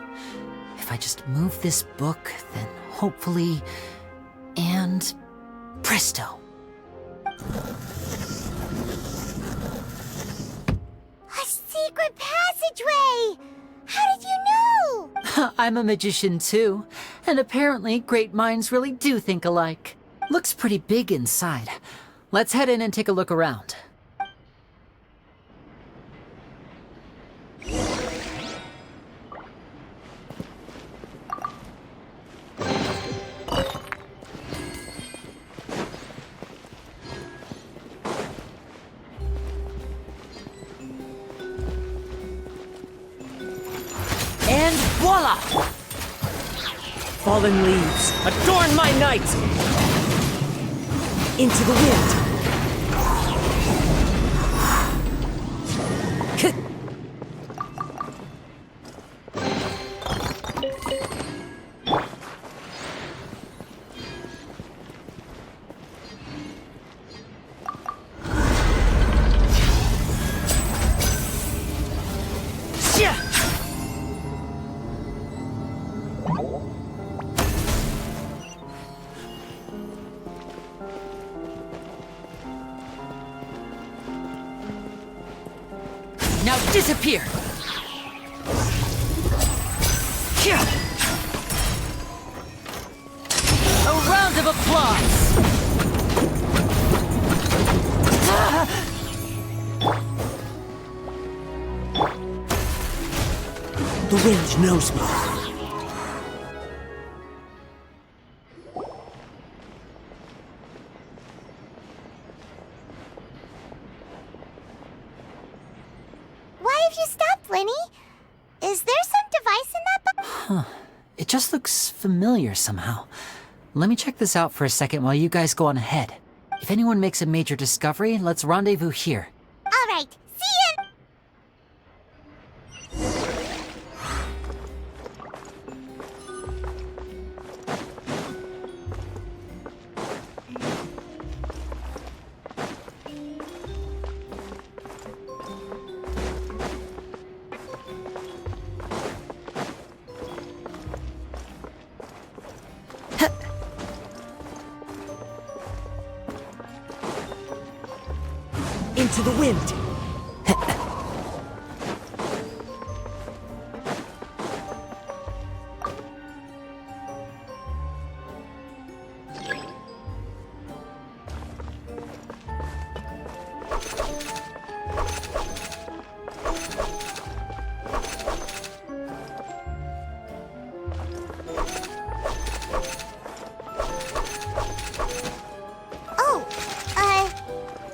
Speaker 5: If I just move this book, then hopefully... and... presto!
Speaker 3: A secret passageway! How did you know?
Speaker 5: I'm a magician too, and apparently great minds really do think alike. Looks pretty big inside. Let's head in and take a look around. Voila!
Speaker 8: Fallen leaves, adorn my night! Into the wind!
Speaker 5: Now disappear! A round of applause!
Speaker 8: The wind knows me.
Speaker 3: Why have you stopped, Lyney? Is there some device in that book?
Speaker 5: It just looks familiar somehow. Let me check this out for a second while you guys go on ahead. If anyone makes a major discovery, let's rendezvous here.
Speaker 3: All right, see ya!
Speaker 8: Into the wind!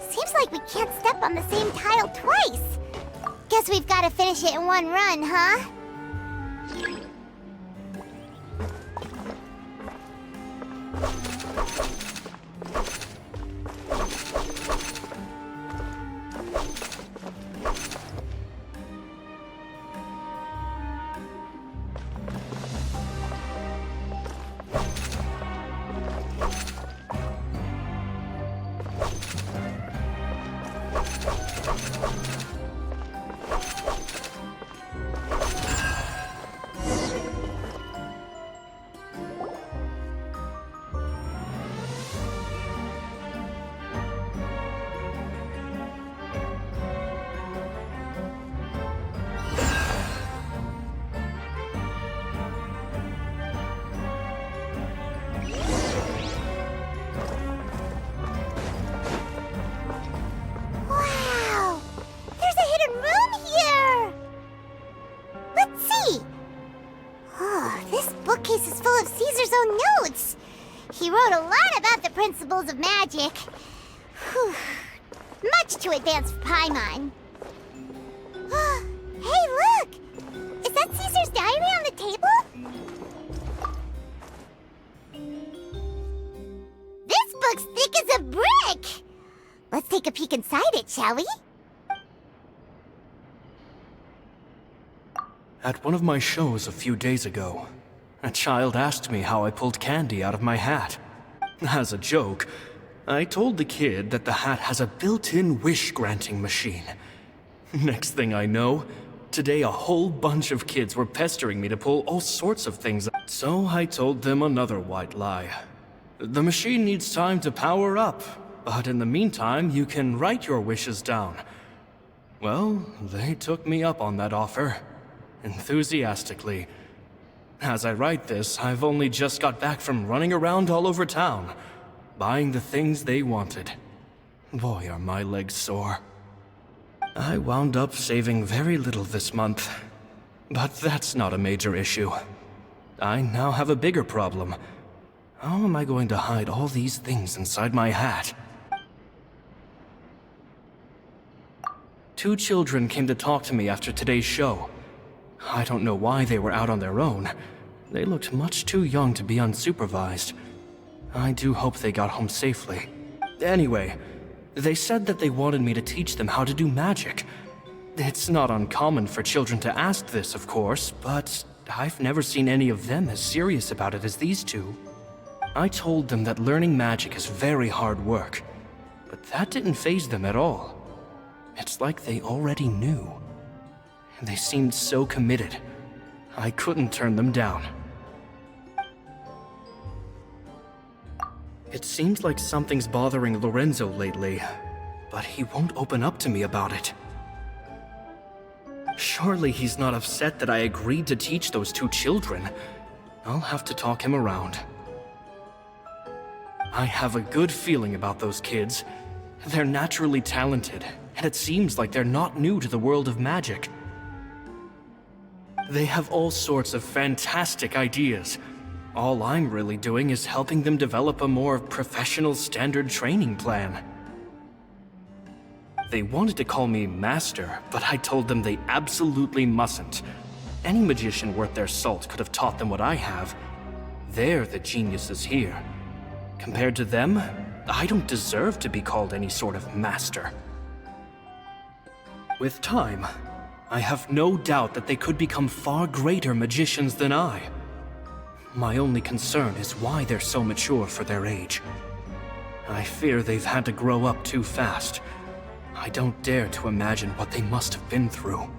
Speaker 3: Seems like we can't step on the same tile twice. Guess we've got to finish it in one run, huh? Bookcase is full of Caesar's own notes. He wrote a lot about the principles of magic. Whew. Much too advanced for Piamon. Hey, look! Is that Caesar's diary on the table? This book's thick as a brick! Let's take a peek inside it, shall we?
Speaker 12: At one of my shows a few days ago, a child asked me how I pulled candy out of my hat. As a joke, I told the kid that the hat has a built-in wish-granting machine. Next thing I know, today a whole bunch of kids were pestering me to pull all sorts of things. So I told them another white lie. The machine needs time to power up, but in the meantime, you can write your wishes down. Well, they took me up on that offer. Enthusiastically. As I write this, I've only just got back from running around all over town, buying the things they wanted. Boy, are my legs sore. I wound up saving very little this month, but that's not a major issue. I now have a bigger problem. How am I going to hide all these things inside my hat? 2 children came to talk to me after today's show. I don't know why they were out on their own. They looked much too young to be unsupervised. I do hope they got home safely. Anyway, they said that they wanted me to teach them how to do magic. It's not uncommon for children to ask this, of course, but I've never seen any of them as serious about it as these two. I told them that learning magic is very hard work, but that didn't faze them at all. It's like they already knew. They seemed so committed. I couldn't turn them down. It seems like something's bothering Lorenzo lately, but he won't open up to me about it. Surely he's not upset that I agreed to teach those two children. I'll have to talk him around. I have a good feeling about those kids. They're naturally talented, and it seems like they're not new to the world of magic. They have all sorts of fantastic ideas. All I'm really doing is helping them develop a more professional standard training plan. They wanted to call me Master, but I told them they absolutely mustn't. Any magician worth their salt could have taught them what I have. They're the geniuses here. Compared to them, I don't deserve to be called any sort of Master. With time, I have no doubt that they could become far greater magicians than I. My only concern is why they're so mature for their age. I fear they've had to grow up too fast. I don't dare to imagine what they must have been through.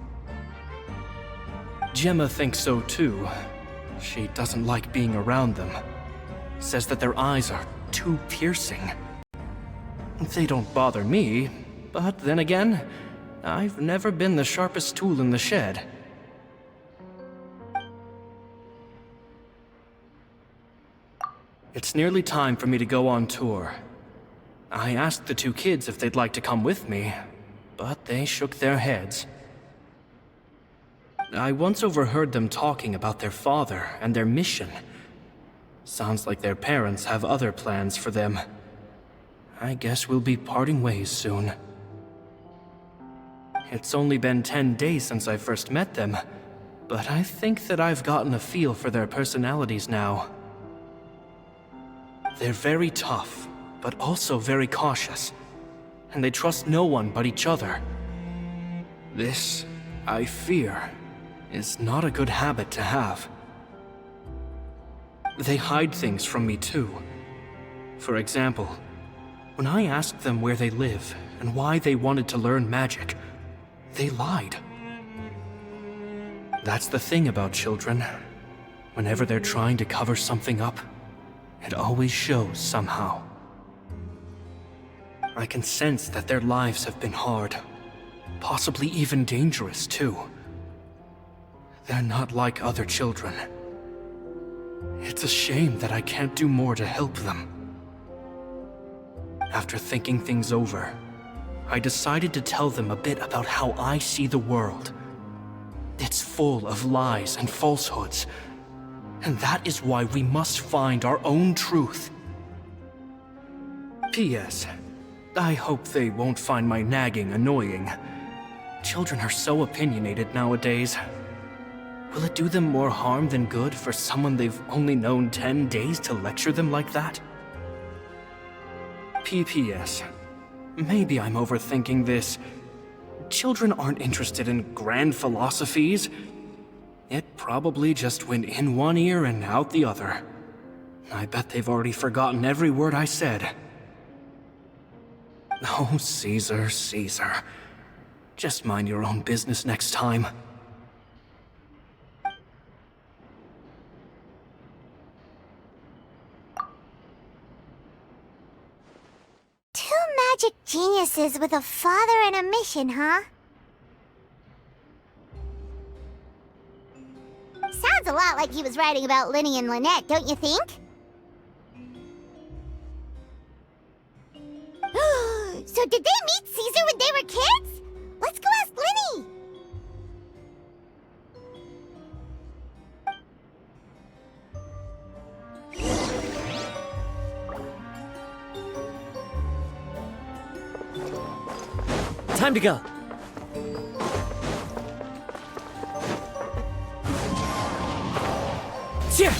Speaker 12: Gemma thinks so too. She doesn't like being around them. Says that their eyes are too piercing. They don't bother me, but then again, I've never been the sharpest tool in the shed. It's nearly time for me to go on tour. I asked the two kids if they'd like to come with me, but they shook their heads. I once overheard them talking about their father and their mission. Sounds like their parents have other plans for them. I guess we'll be parting ways soon. It's only been 10 days since I first met them, but I think that I've gotten a feel for their personalities now. They're very tough, but also very cautious, and they trust no one but each other. This, I fear, is not a good habit to have. They hide things from me too. For example, when I asked them where they live and why they wanted to learn magic, they lied. That's the thing about children. Whenever they're trying to cover something up, it always shows somehow. I can sense that their lives have been hard, possibly even dangerous too. They're not like other children. It's a shame that I can't do more to help them. After thinking things over, I decided to tell them a bit about how I see the world. It's full of lies and falsehoods, and that is why we must find our own truth. P.S. I hope they won't find my nagging annoying. Children are so opinionated nowadays. Will it do them more harm than good for someone they've only known 10 days to lecture them like that? P.P.S. Maybe I'm overthinking this. Children aren't interested in grand philosophies. It probably just went in one ear and out the other. I bet they've already forgotten every word I said. Oh, Caesar, Caesar. Just mind your own business next time.
Speaker 3: Two magic geniuses with a father and a mission, huh? Sounds a lot like he was writing about Lyney and Lynette, don't you think? So did they meet Caesar when they were kids? Let's go ask Lyney!
Speaker 8: Time to go.
Speaker 3: Lyney!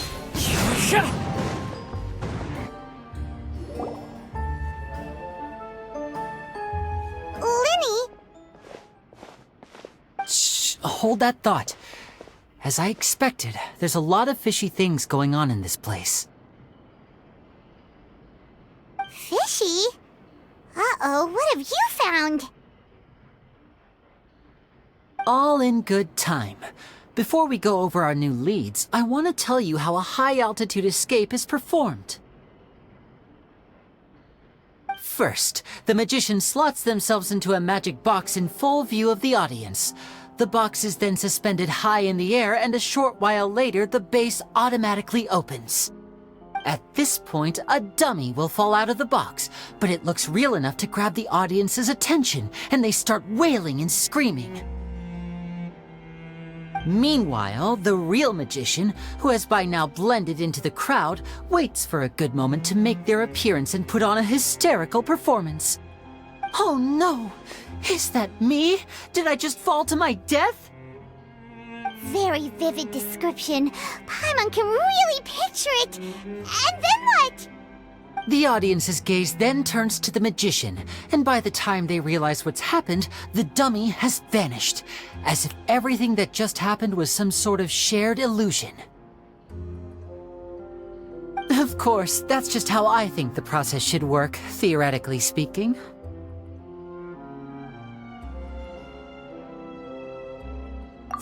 Speaker 5: Shh, hold that thought. As I expected, there's a lot of fishy things going on in this place.
Speaker 3: Fishy? Uh-oh, what have you found?
Speaker 5: All in good time. Before we go over our new leads, I want to tell you how a high-altitude escape is performed. First, the magician slots themselves into a magic box in full view of the audience. The box is then suspended high in the air, and a short while later, the base automatically opens. At this point, a dummy will fall out of the box, but it looks real enough to grab the audience's attention, and they start wailing and screaming. Meanwhile, the real magician, who has by now blended into the crowd, waits for a good moment to make their appearance and put on a hysterical performance. Oh no! Is that me? Did I just fall to my death?
Speaker 3: Very vivid description. Piamon can really picture it. And then what?
Speaker 5: The audience's gaze then turns to the magician, and by the time they realize what's happened, the dummy has vanished, as if everything that just happened was some sort of shared illusion. Of course, that's just how I think the process should work, theoretically speaking.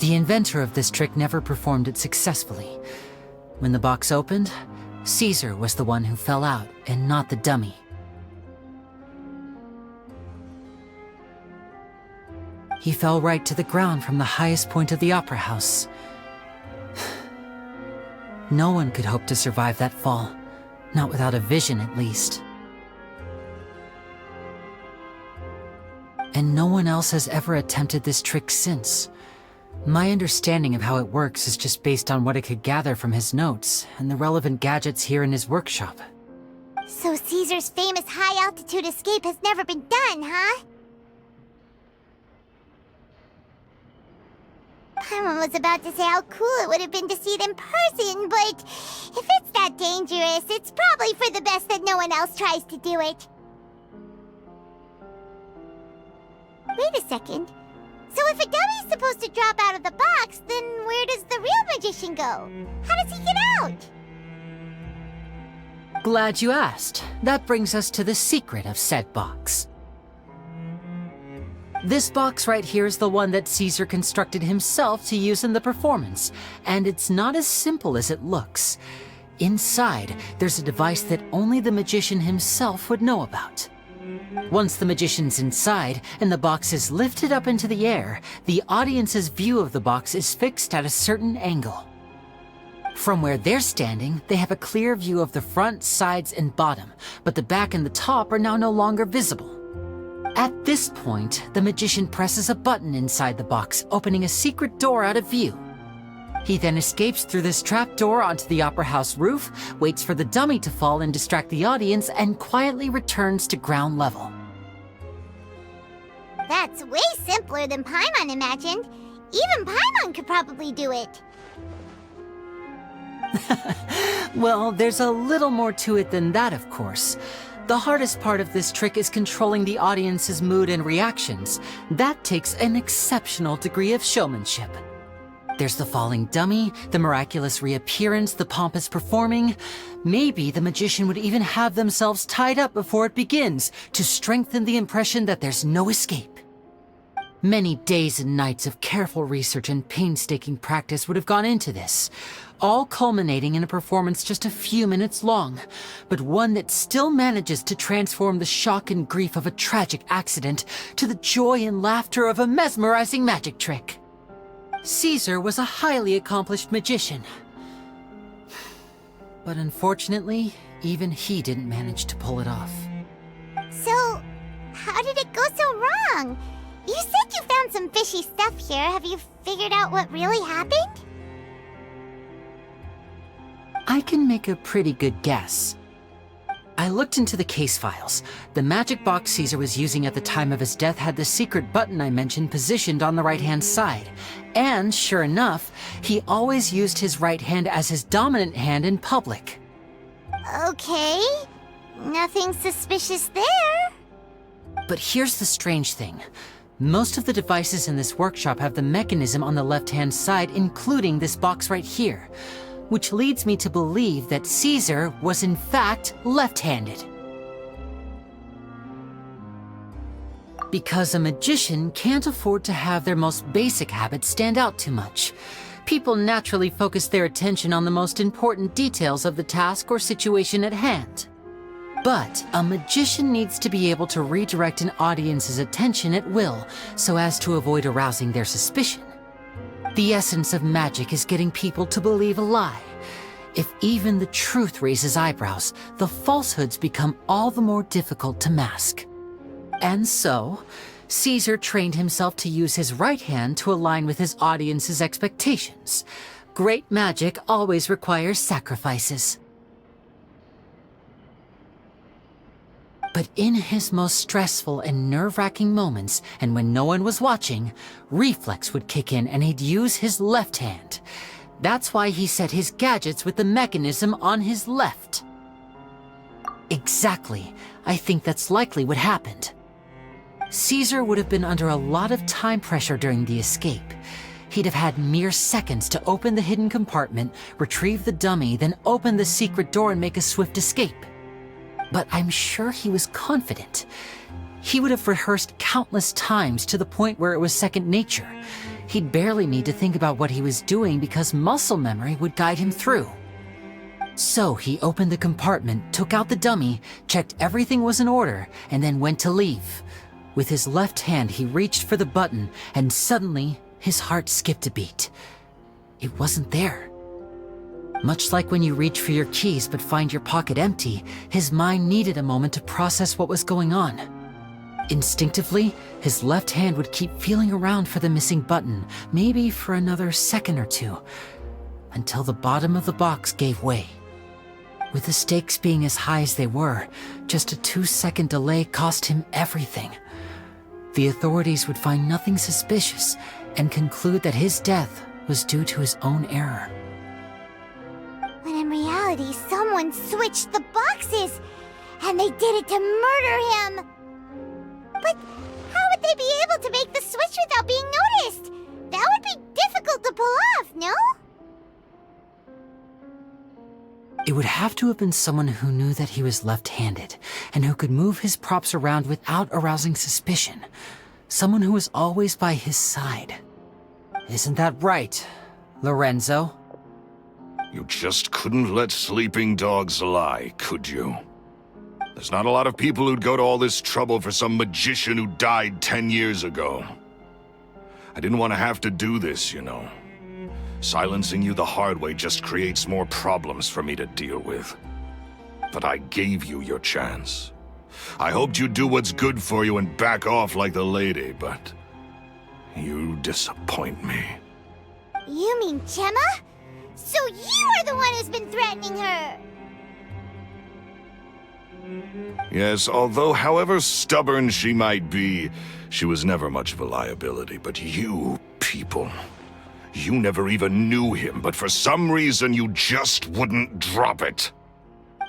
Speaker 5: The inventor of this trick never performed it successfully. When the box opened, Caesar was the one who fell out, and not the dummy. He fell right to the ground from the highest point of the opera house. No one could hope to survive that fall, not without a vision at least. And no one else has ever attempted this trick since. My understanding of how it works is just based on what I could gather from his notes and the relevant gadgets here in his workshop.
Speaker 3: So Caesar's famous high-altitude escape has never been done, huh? Piamon was about to say how cool it would have been to see it in person, but if it's that dangerous, it's probably for the best that no one else tries to do it. Wait a second. So if a dummy's supposed to drop out of the box, then where does the real magician go? How does he get out?
Speaker 5: Glad you asked. That brings us to the secret of said box. This box right here is the one that Caesar constructed himself to use in the performance, and it's not as simple as it looks. Inside, there's a device that only the magician himself would know about. Once the magician's inside and the box is lifted up into the air, the audience's view of the box is fixed at a certain angle. From where they're standing, they have a clear view of the front, sides, and bottom, but the back and the top are now no longer visible. At this point, the magician presses a button inside the box, opening a secret door out of view. He then escapes through this trapdoor onto the opera house roof, waits for the dummy to fall and distract the audience, and quietly returns to ground level.
Speaker 3: That's way simpler than Piamon imagined. Even Piamon could probably do it.
Speaker 5: Well, there's a little more to it than that, of course. The hardest part of this trick is controlling the audience's mood and reactions. That takes an exceptional degree of showmanship. There's the falling dummy, the miraculous reappearance, the pompous performing. Maybe the magician would even have themselves tied up before it begins to strengthen the impression that there's no escape. Many days and nights of careful research and painstaking practice would have gone into this, all culminating in a performance just a few minutes long, but one that still manages to transform the shock and grief of a tragic accident to the joy and laughter of a mesmerizing magic trick. Caesar was a highly accomplished magician. But unfortunately, even he didn't manage to pull it off.
Speaker 3: So, how did it go so wrong? You said you found some fishy stuff here. Have you figured out what really happened?
Speaker 5: I can make a pretty good guess. I looked into the case files. The magic box Caesar was using at the time of his death had the secret button I mentioned positioned on the right-hand side. And, sure enough, he always used his right hand as his dominant hand in public.
Speaker 3: Okay. Nothing suspicious there.
Speaker 5: But here's the strange thing. Most of the devices in this workshop have the mechanism on the left-hand side, including this box right here. Which leads me to believe that Caesar was in fact left-handed. Because a magician can't afford to have their most basic habits stand out too much. People naturally focus their attention on the most important details of the task or situation at hand. But a magician needs to be able to redirect an audience's attention at will, so as to avoid arousing their suspicion. The essence of magic is getting people to believe a lie. If even the truth raises eyebrows, the falsehoods become all the more difficult to mask. And so, Caesar trained himself to use his right hand to align with his audience's expectations. Great magic always requires sacrifices. But in his most stressful and nerve-wracking moments, and when no one was watching, reflex would kick in and he'd use his left hand. That's why he set his gadgets with the mechanism on his left. Exactly. I think that's likely what happened. Caesar would have been under a lot of time pressure during the escape. He'd have had mere seconds to open the hidden compartment, retrieve the dummy, then open the secret door and make a swift escape. But I'm sure he was confident. He would have rehearsed countless times to the point where it was second nature. He'd barely need to think about what he was doing because muscle memory would guide him through. So he opened the compartment, took out the dummy, checked everything was in order, and then went to leave. With his left hand, he reached for the button, and suddenly, his heart skipped a beat. It wasn't there. Much like when you reach for your keys but find your pocket empty, his mind needed a moment to process what was going on. Instinctively, his left hand would keep feeling around for the missing button, maybe for another second or two, until the bottom of the box gave way. With the stakes being as high as they were, just a 2-second delay cost him everything. The authorities would find nothing suspicious and conclude that his death was due to his own error.
Speaker 3: When in reality, someone switched the boxes, and they did it to murder him. But how would they be able to make the switch without being noticed? That would be difficult to pull off, no?
Speaker 5: It would have to have been someone who knew that he was left-handed, and who could move his props around without arousing suspicion. Someone who was always by his side. Isn't that right, Lorenzo?
Speaker 1: You just couldn't let sleeping dogs lie, could you? There's not a lot of people who'd go to all this trouble for some magician who died 10 years ago. I didn't want to have to do this, you know. Silencing you the hard way just creates more problems for me to deal with. But I gave you your chance. I hoped you'd do what's good for you and back off like the lady, but you disappoint me.
Speaker 3: You mean Gemma? So you are the one who's been threatening her!
Speaker 1: Yes, although however stubborn she might be, she was never much of a liability. But you people, you never even knew him, but for some reason you just wouldn't drop it.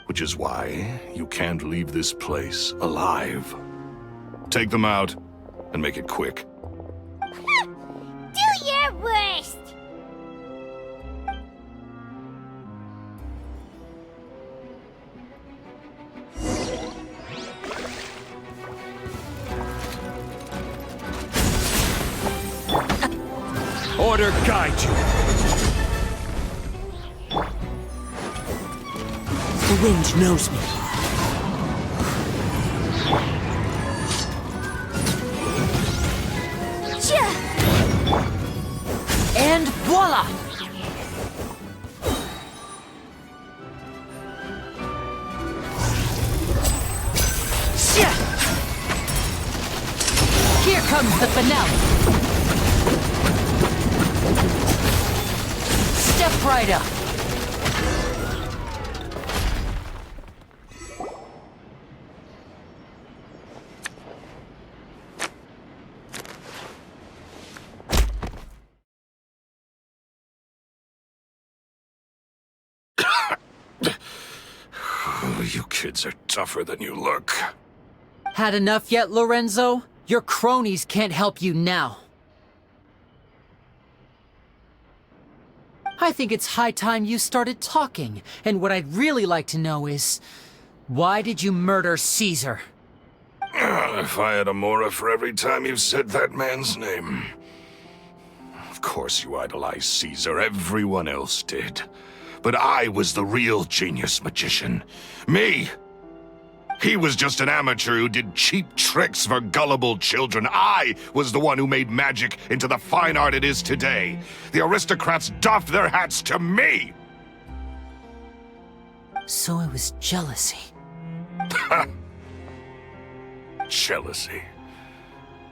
Speaker 1: Which is why you can't leave this place alive. Take them out, and make it quick.
Speaker 3: Do your worst!
Speaker 11: Order guide you.
Speaker 13: The wind knows me.
Speaker 5: And voila! Here comes the finale. Step right up.
Speaker 1: kids are tougher than you look.
Speaker 5: Had enough yet, Lorenzo? Your cronies can't help you now. I think it's high time you started talking, and what I'd really like to know is, why did you murder Caesar?
Speaker 1: If I had a mora for every time you've said that man's name. Of course you idolized Caesar, everyone else did. But I was the real genius magician. Me! He was just an amateur who did cheap tricks for gullible children. I was the one who made magic into the fine art it is today. The aristocrats doffed their hats to me!
Speaker 5: So it was jealousy.
Speaker 1: Jealousy.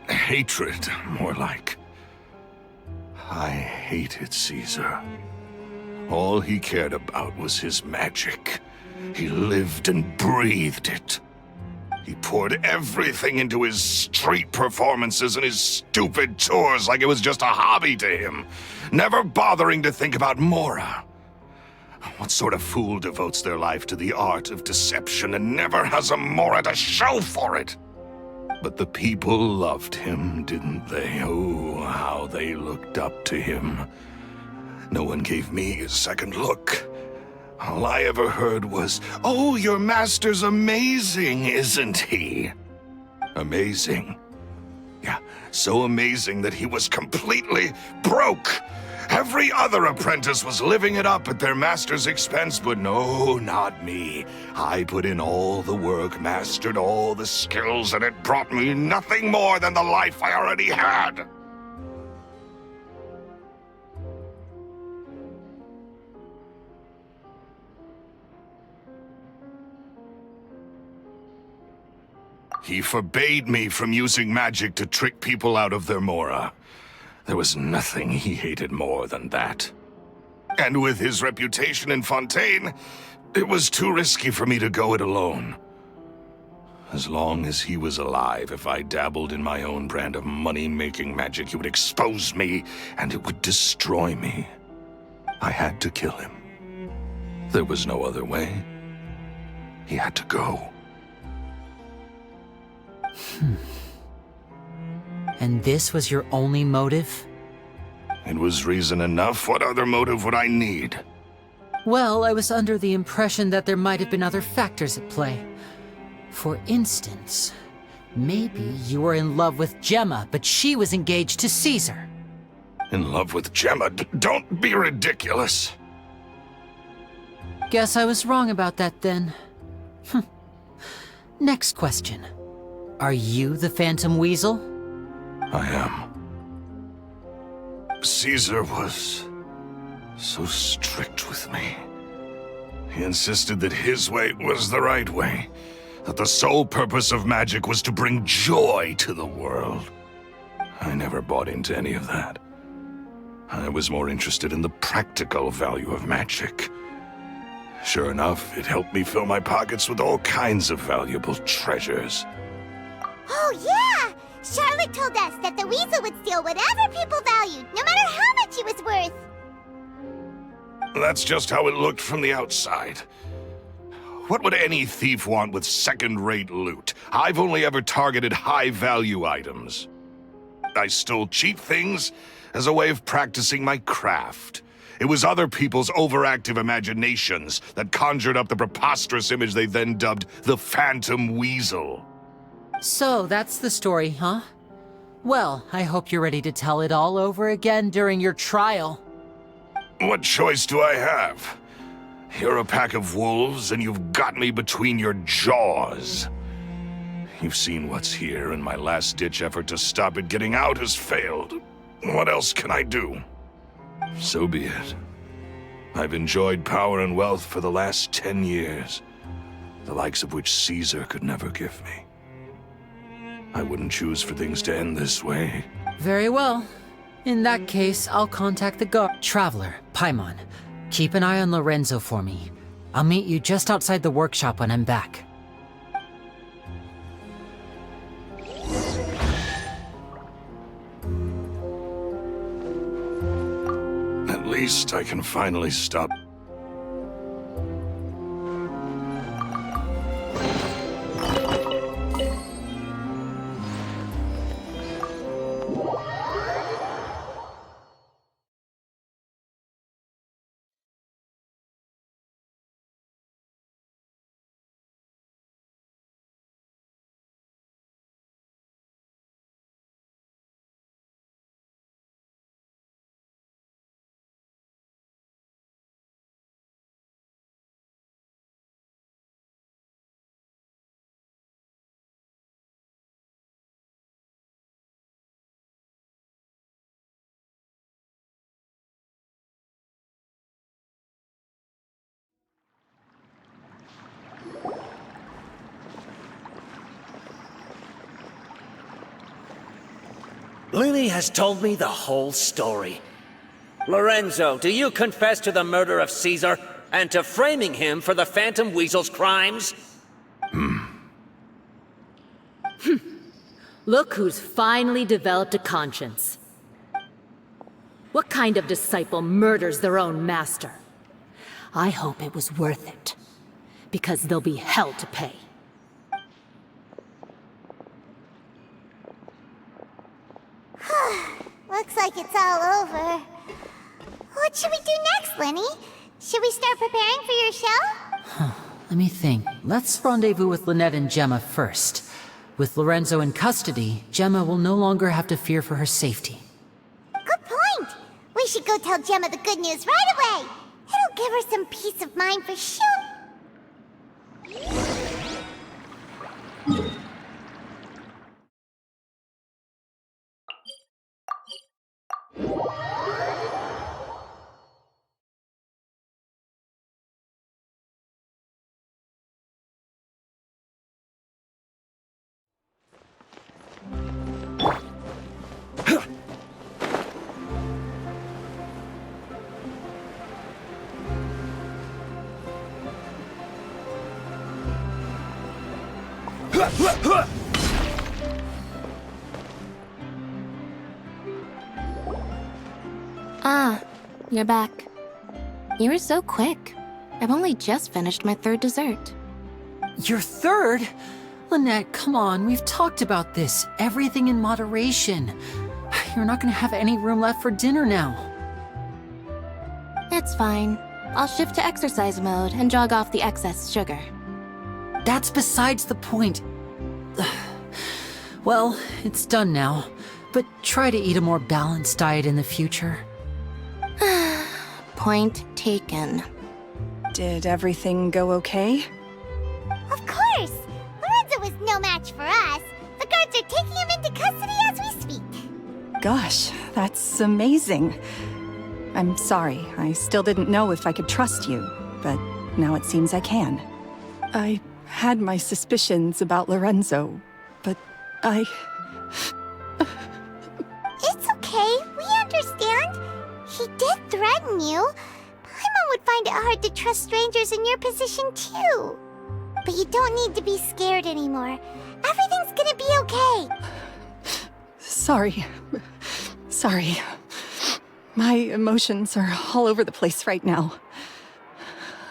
Speaker 1: Hatred, more like. I hated Caesar. All he cared about was his magic. He lived and breathed it. He poured everything into his street performances and his stupid tours like it was just a hobby to him, never bothering to think about Mora. What sort of fool devotes their life to the art of deception and never has a Mora to show for it? But the people loved him, didn't they? Oh, how they looked up to him. No one gave me a second look. All I ever heard was, "Oh, your master's amazing, isn't he?" Amazing? Yeah, so amazing that he was completely broke. Every other apprentice was living it up at their master's expense, but no, not me. I put in all the work, mastered all the skills, and it brought me nothing more than the life I already had. He forbade me from using magic to trick people out of their Mora. There was nothing he hated more than that. And with his reputation in Fontine, it was too risky for me to go it alone. As long as he was alive, if I dabbled in my own brand of money-making magic, he would expose me, and it would destroy me. I had to kill him. There was no other way. He had to go.
Speaker 5: And this was your only motive?
Speaker 1: It was reason enough. What other motive would I need?
Speaker 5: Well, I was under the impression that there might have been other factors at play. For instance, maybe you were in love with Gemma, but she was engaged to Caesar.
Speaker 1: In love with Gemma? Don't be ridiculous.
Speaker 5: Guess I was wrong about that then. Next question. Are you the Phantom Weasel?
Speaker 1: I am. Caesar was so strict with me. He insisted that his way was the right way, that the sole purpose of magic was to bring joy to the world. I never bought into any of that. I was more interested in the practical value of magic. Sure enough, it helped me fill my pockets with all kinds of valuable treasures.
Speaker 3: Oh, yeah! Charlotte told us that the weasel would steal whatever people valued, no matter how much it was worth.
Speaker 1: That's just how it looked from the outside. What would any thief want with second-rate loot? I've only ever targeted high-value items. I stole cheap things as a way of practicing my craft. It was other people's overactive imaginations that conjured up the preposterous image they then dubbed the Phantom Weasel.
Speaker 5: So, that's the story, huh? Well, I hope you're ready to tell it all over again during your trial.
Speaker 1: What choice do I have? You're a pack of wolves, and you've got me between your jaws. You've seen what's here, and my last-ditch effort to stop it getting out has failed. What else can I do? So be it. I've enjoyed power and wealth for the last 10 years, the likes of which Caesar could never give me. I wouldn't choose for things to end this way.
Speaker 5: Very well. In that case, I'll contact the guard. Traveler, Piamon, keep an eye on Lorenzo for me. I'll meet you just outside the workshop when I'm back.
Speaker 1: At least I can finally stop.
Speaker 13: Lyney has told me the whole story. Lorenzo, do you confess to the murder of Caesar and to framing him for the Phantom Weasel's crimes?
Speaker 7: Look who's finally developed a conscience. What kind of disciple murders their own master? I hope it was worth it, because there'll be hell to pay.
Speaker 3: Looks like it's all over. What should we do next, Lyney? Should we start preparing for your show?
Speaker 5: Let me think. Let's rendezvous with Lynette and Gemma first. With Lorenzo in custody, Gemma will no longer have to fear for her safety.
Speaker 3: Good point! We should go tell Gemma the good news right away! It'll give her some peace of mind for sure.
Speaker 14: Ah, you're back. You were so quick. I've only just finished my third dessert.
Speaker 5: Your third? Lynette, come on, we've talked about this. Everything in moderation. You're not gonna have any room left for dinner now.
Speaker 14: It's fine. I'll shift to exercise mode and jog off the excess sugar.
Speaker 5: That's besides the point. Well, it's done now, but try to eat a more balanced diet in the future.
Speaker 14: Point taken.
Speaker 9: Did everything go okay?
Speaker 3: Of course! Lorenzo was no match for us. The guards are taking him into custody as we speak.
Speaker 9: Gosh, that's amazing. I'm sorry, I still didn't know if I could trust you, but now it seems I can. I had my suspicions about Lorenzo, but
Speaker 3: It's okay, we understand. He did threaten you. Paimon would find it hard to trust strangers in your position too. But you don't need to be scared anymore. Everything's gonna be okay.
Speaker 9: Sorry. My emotions are all over the place right now.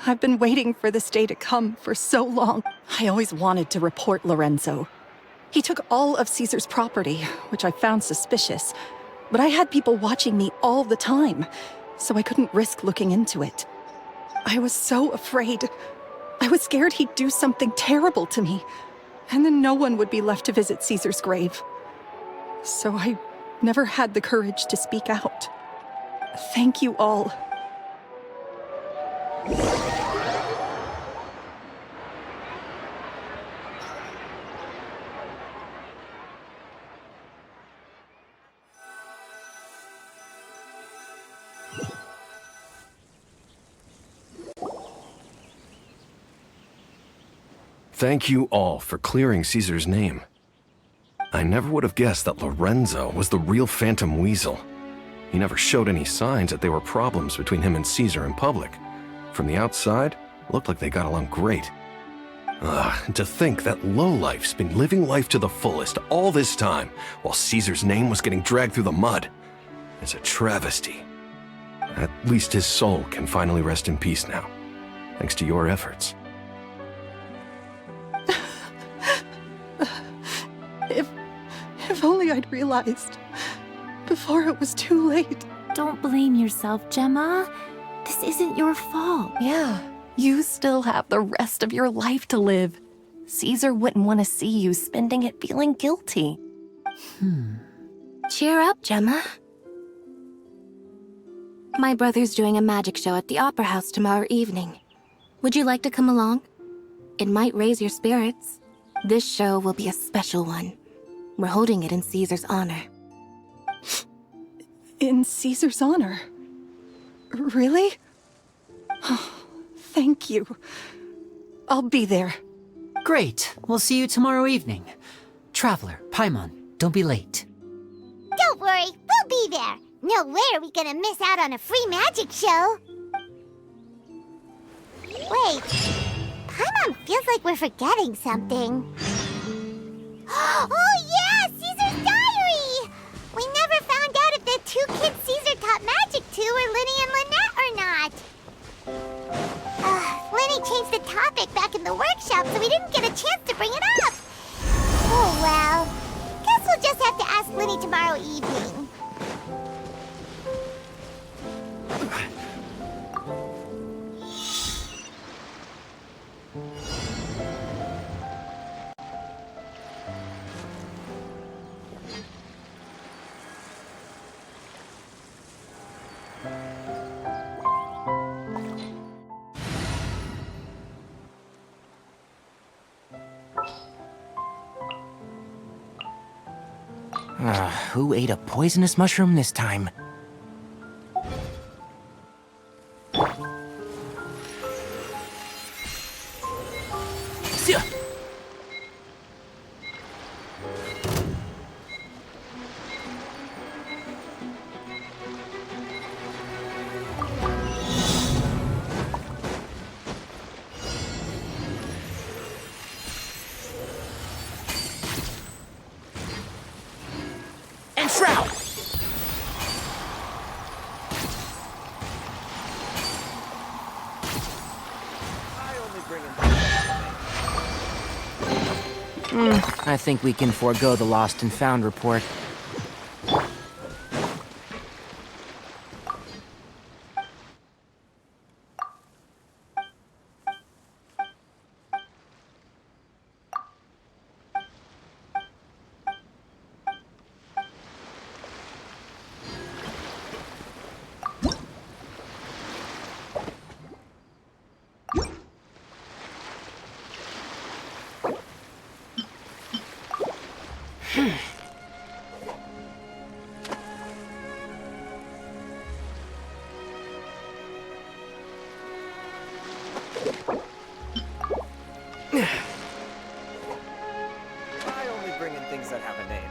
Speaker 9: I've been waiting for this day to come for so long. I always wanted to report Lorenzo. He took all of Caesar's property, which I found suspicious, but I had people watching me all the time, so I couldn't risk looking into it. I was so afraid. I was scared he'd do something terrible to me, and then no one would be left to visit Caesar's grave. So I never had the courage to speak out. Thank you all.
Speaker 6: Thank you all for clearing Caesar's name. I never would have guessed that Lorenzo was the real Phantom Weasel. He never showed any signs that there were problems between him and Caesar in public. From the outside, it looked like they got along great. To think that lowlife's been living life to the fullest all this time, while Caesar's name was getting dragged through the mud. It's a travesty. At least his soul can finally rest in peace now, thanks to your efforts.
Speaker 9: If only I'd realized before it was too late.
Speaker 4: Don't blame yourself, Gemma. This isn't your fault.
Speaker 15: Yeah, you still have the rest of your life to live. Caesar wouldn't want to see you spending it feeling guilty.
Speaker 14: Cheer up, Gemma. My brother's doing a magic show at the Opera House tomorrow evening. Would you like to come along? It might raise your spirits. This show will be a special one. We're holding it in Caesar's honor.
Speaker 9: In Caesar's honor? Really? Oh, thank you. I'll be there.
Speaker 5: Great. We'll see you tomorrow evening. Traveler, Piamon, don't be late.
Speaker 3: Don't worry, we'll be there. No way are we gonna miss out on a free magic show. Wait, Paimon feels like we're forgetting something. Oh yeah, Caesar's diary! We never found out if the two kids Caesar taught magic to were Lyney and Lynette or not. Lyney changed the topic back in the workshop, so we didn't get a chance to bring it up. Oh well, guess we'll just have to ask Lyney tomorrow evening.
Speaker 16: Who ate a poisonous mushroom this time? I think we can forego the lost and found report.
Speaker 8: I only bring in things that have a name.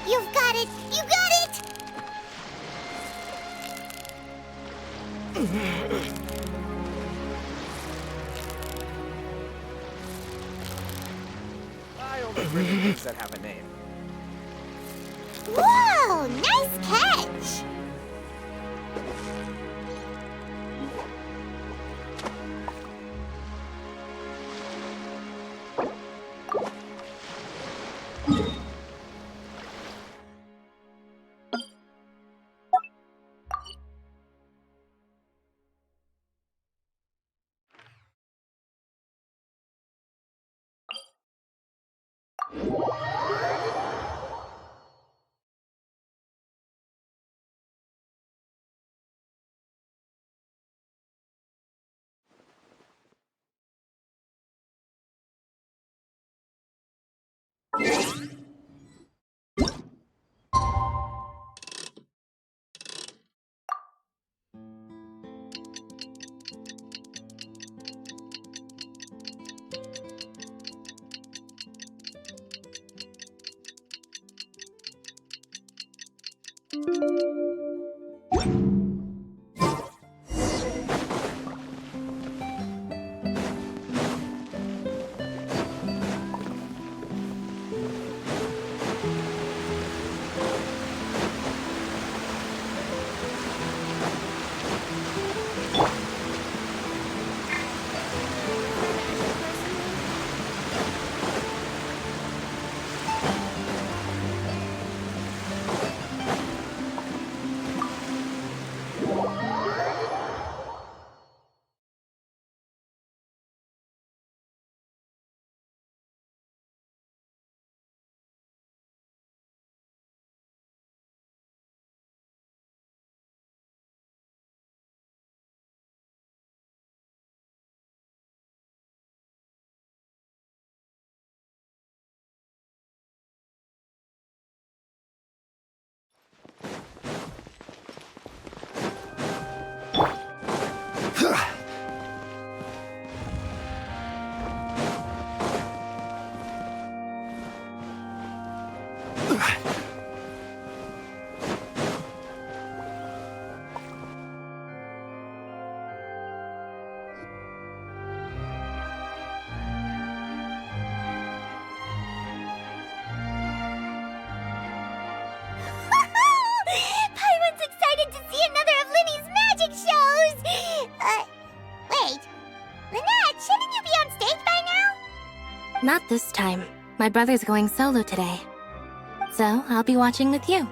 Speaker 3: You've got it! You got it!
Speaker 8: I only bring in things that have a name.
Speaker 3: Whoa! Nice catch!
Speaker 14: Not this time. My brother's going solo today. So, I'll be watching with you.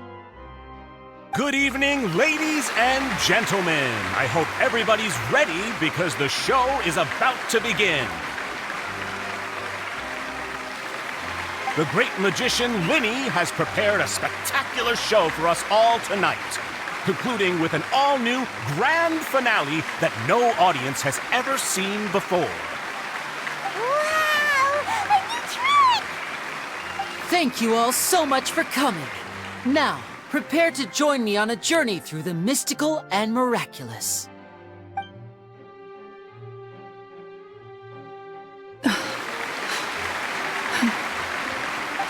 Speaker 17: Good evening, ladies and gentlemen. I hope everybody's ready because the show is about to begin. The great magician Lyney has prepared a spectacular show for us all tonight, concluding with an all-new grand finale that no audience has ever seen before.
Speaker 3: Wow! A new trick!
Speaker 5: Thank you all so much for coming. Now, prepare to join me on a journey through the mystical and miraculous.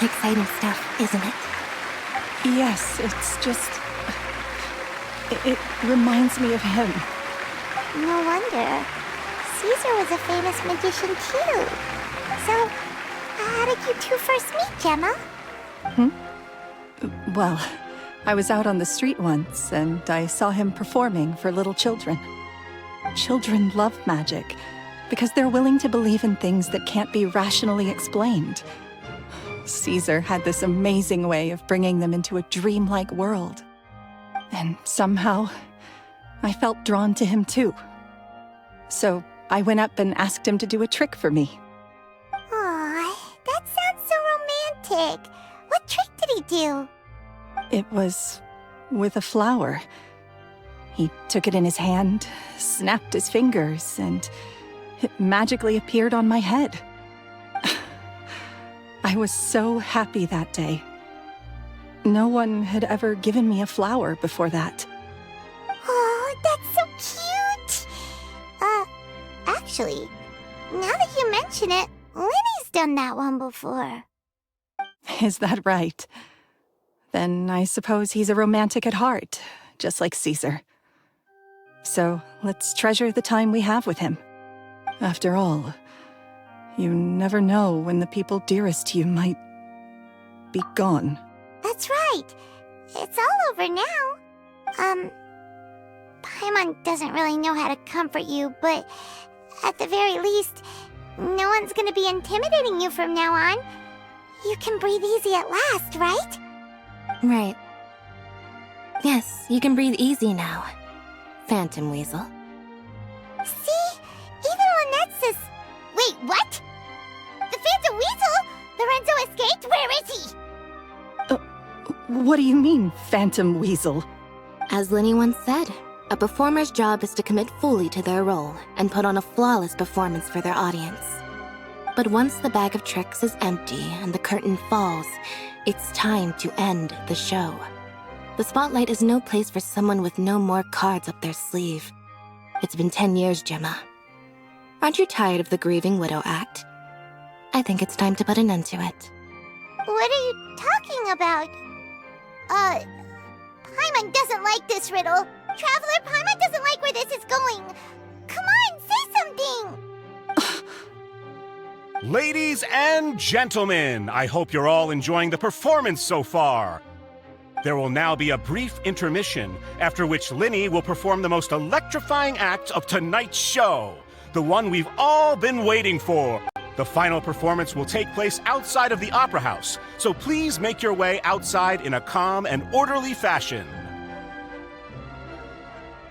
Speaker 14: Exciting stuff, isn't it?
Speaker 9: Yes, it's just... It reminds me of him.
Speaker 3: No wonder. Caesar was a famous magician too. So, how did you two first meet, Gemma?
Speaker 9: Well, I was out on the street once, and I saw him performing for little children. Children love magic, because they're willing to believe in things that can't be rationally explained. Caesar had this amazing way of bringing them into a dreamlike world. And somehow, I felt drawn to him too. So I went up and asked him to do a trick for me.
Speaker 3: Aw, that sounds so romantic. What trick did he do?
Speaker 9: It was with a flower. He took it in his hand, snapped his fingers, and it magically appeared on my head. I was so happy that day. No one had ever given me a flower before that.
Speaker 3: Oh, that's so cute! Actually, now that you mention it, Lyney's done that one before.
Speaker 9: Is that right? Then I suppose he's a romantic at heart, just like Caesar. So let's treasure the time we have with him. After all, you never know when the people dearest to you might be gone.
Speaker 3: That's right. It's all over now. Piamon doesn't really know how to comfort you, but at the very least, no one's gonna be intimidating you from now on. You can breathe easy at last, right?
Speaker 14: Right. Yes, you can breathe easy now, Phantom Weasel.
Speaker 3: See? Even Lynette says... Wait, what? The Phantom Weasel? Lorenzo escaped? Where is he?
Speaker 9: What do you mean, Phantom Weasel?
Speaker 14: As Lyney once said, a performer's job is to commit fully to their role and put on a flawless performance for their audience. But once the bag of tricks is empty and the curtain falls, it's time to end the show. The spotlight is no place for someone with no more cards up their sleeve. It's been 10 years, Gemma. Aren't you tired of the grieving widow act? I think it's time to put an end to it.
Speaker 3: What are you talking about? Paimon doesn't like this riddle. Traveler, Paimon doesn't like where this is going. Come on, say something!
Speaker 17: Ladies and gentlemen, I hope you're all enjoying the performance so far. There will now be a brief intermission, after which Lyney will perform the most electrifying act of tonight's show, the one we've all been waiting for. The final performance will take place outside of the Opera House, so please make your way outside in a calm and orderly fashion.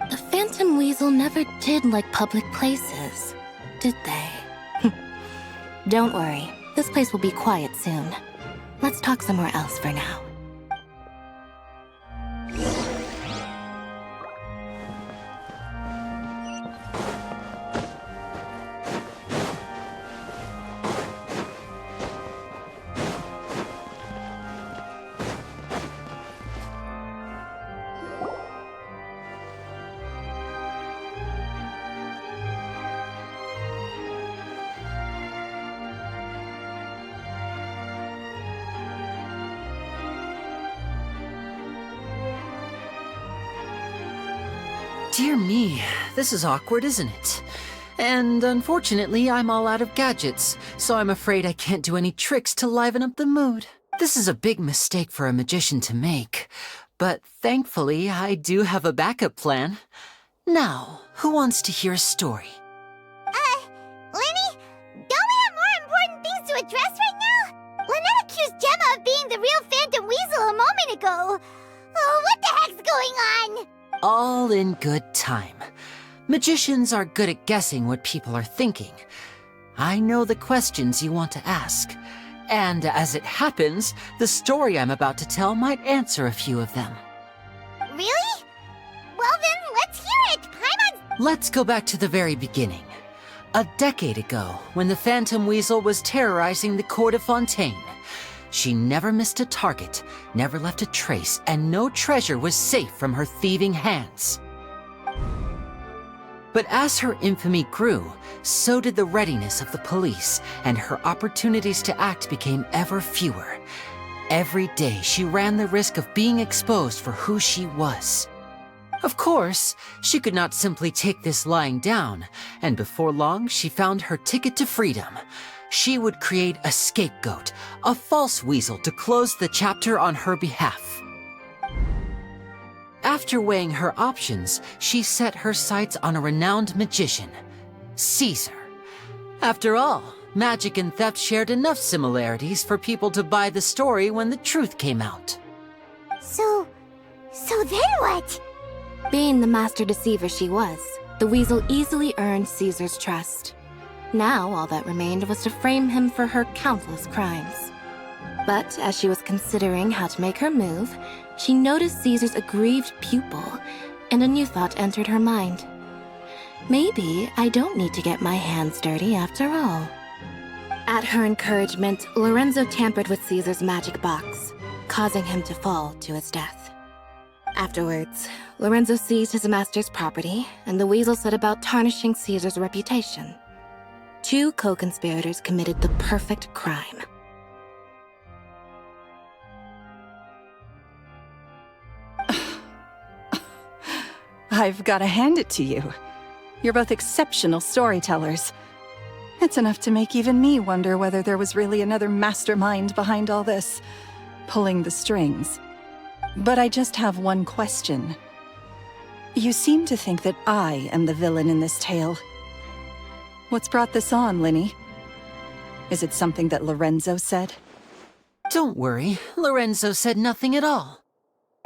Speaker 14: The Phantom Weasel never did like public places, did they? Don't worry, this place will be quiet soon. Let's talk somewhere else for now.
Speaker 5: Dear me, this is awkward, isn't it? And unfortunately, I'm all out of gadgets, so I'm afraid I can't do any tricks to liven up the mood. This is a big mistake for a magician to make, but thankfully, I do have a backup plan. Now, who wants to hear a story?
Speaker 3: Lyney, don't we have more important things to address going on?
Speaker 5: All in good time. Magicians are good at guessing what people are thinking. I know the questions you want to ask. And as it happens, the story I'm about to tell might answer a few of them.
Speaker 3: Really? Well then, let's hear it! Paimon!
Speaker 5: Let's go back to the very beginning. A decade ago, when the Phantom Weasel was terrorizing the court of Fontine. She never missed a target, never left a trace, and no treasure was safe from her thieving hands. But as her infamy grew, so did the readiness of the police, and her opportunities to act became ever fewer. Every day she ran the risk of being exposed for who she was. Of course, she could not simply take this lying down, and before long she found her ticket to freedom. She would create a scapegoat, a false weasel to close the chapter on her behalf. After weighing her options, she set her sights on a renowned magician, Caesar. After all, magic and theft shared enough similarities for people to buy the story when the truth came out.
Speaker 3: So then what?
Speaker 14: Being the master deceiver she was, the weasel easily earned Caesar's trust. Now all that remained was to frame him for her countless crimes. But as she was considering how to make her move, she noticed Caesar's aggrieved pupil, and a new thought entered her mind. Maybe I don't need to get my hands dirty after all. At her encouragement, Lorenzo tampered with Caesar's magic box, causing him to fall to his death. Afterwards, Lorenzo seized his master's property, and the weasel set about tarnishing Caesar's reputation. Two co-conspirators committed the perfect crime.
Speaker 9: I've got to hand it to you. You're both exceptional storytellers. It's enough to make even me wonder whether there was really another mastermind behind all this, pulling the strings. But I just have one question. You seem to think that I am the villain in this tale. What's brought this on, Lyney? Is it something that Lorenzo said?
Speaker 5: Don't worry, Lorenzo said nothing at all.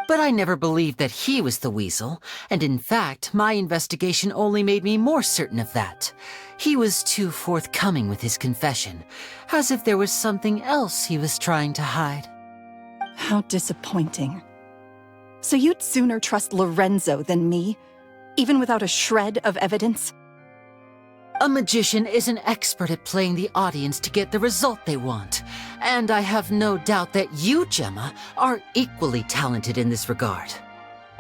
Speaker 5: But I never believed that he was the weasel, and in fact, my investigation only made me more certain of that. He was too forthcoming with his confession, as if there was something else he was trying to hide.
Speaker 9: How disappointing. So you'd sooner trust Lorenzo than me, even without a shred of evidence?
Speaker 5: A magician is an expert at playing the audience to get the result they want, and I have no doubt that you, Gemma, are equally talented in this regard.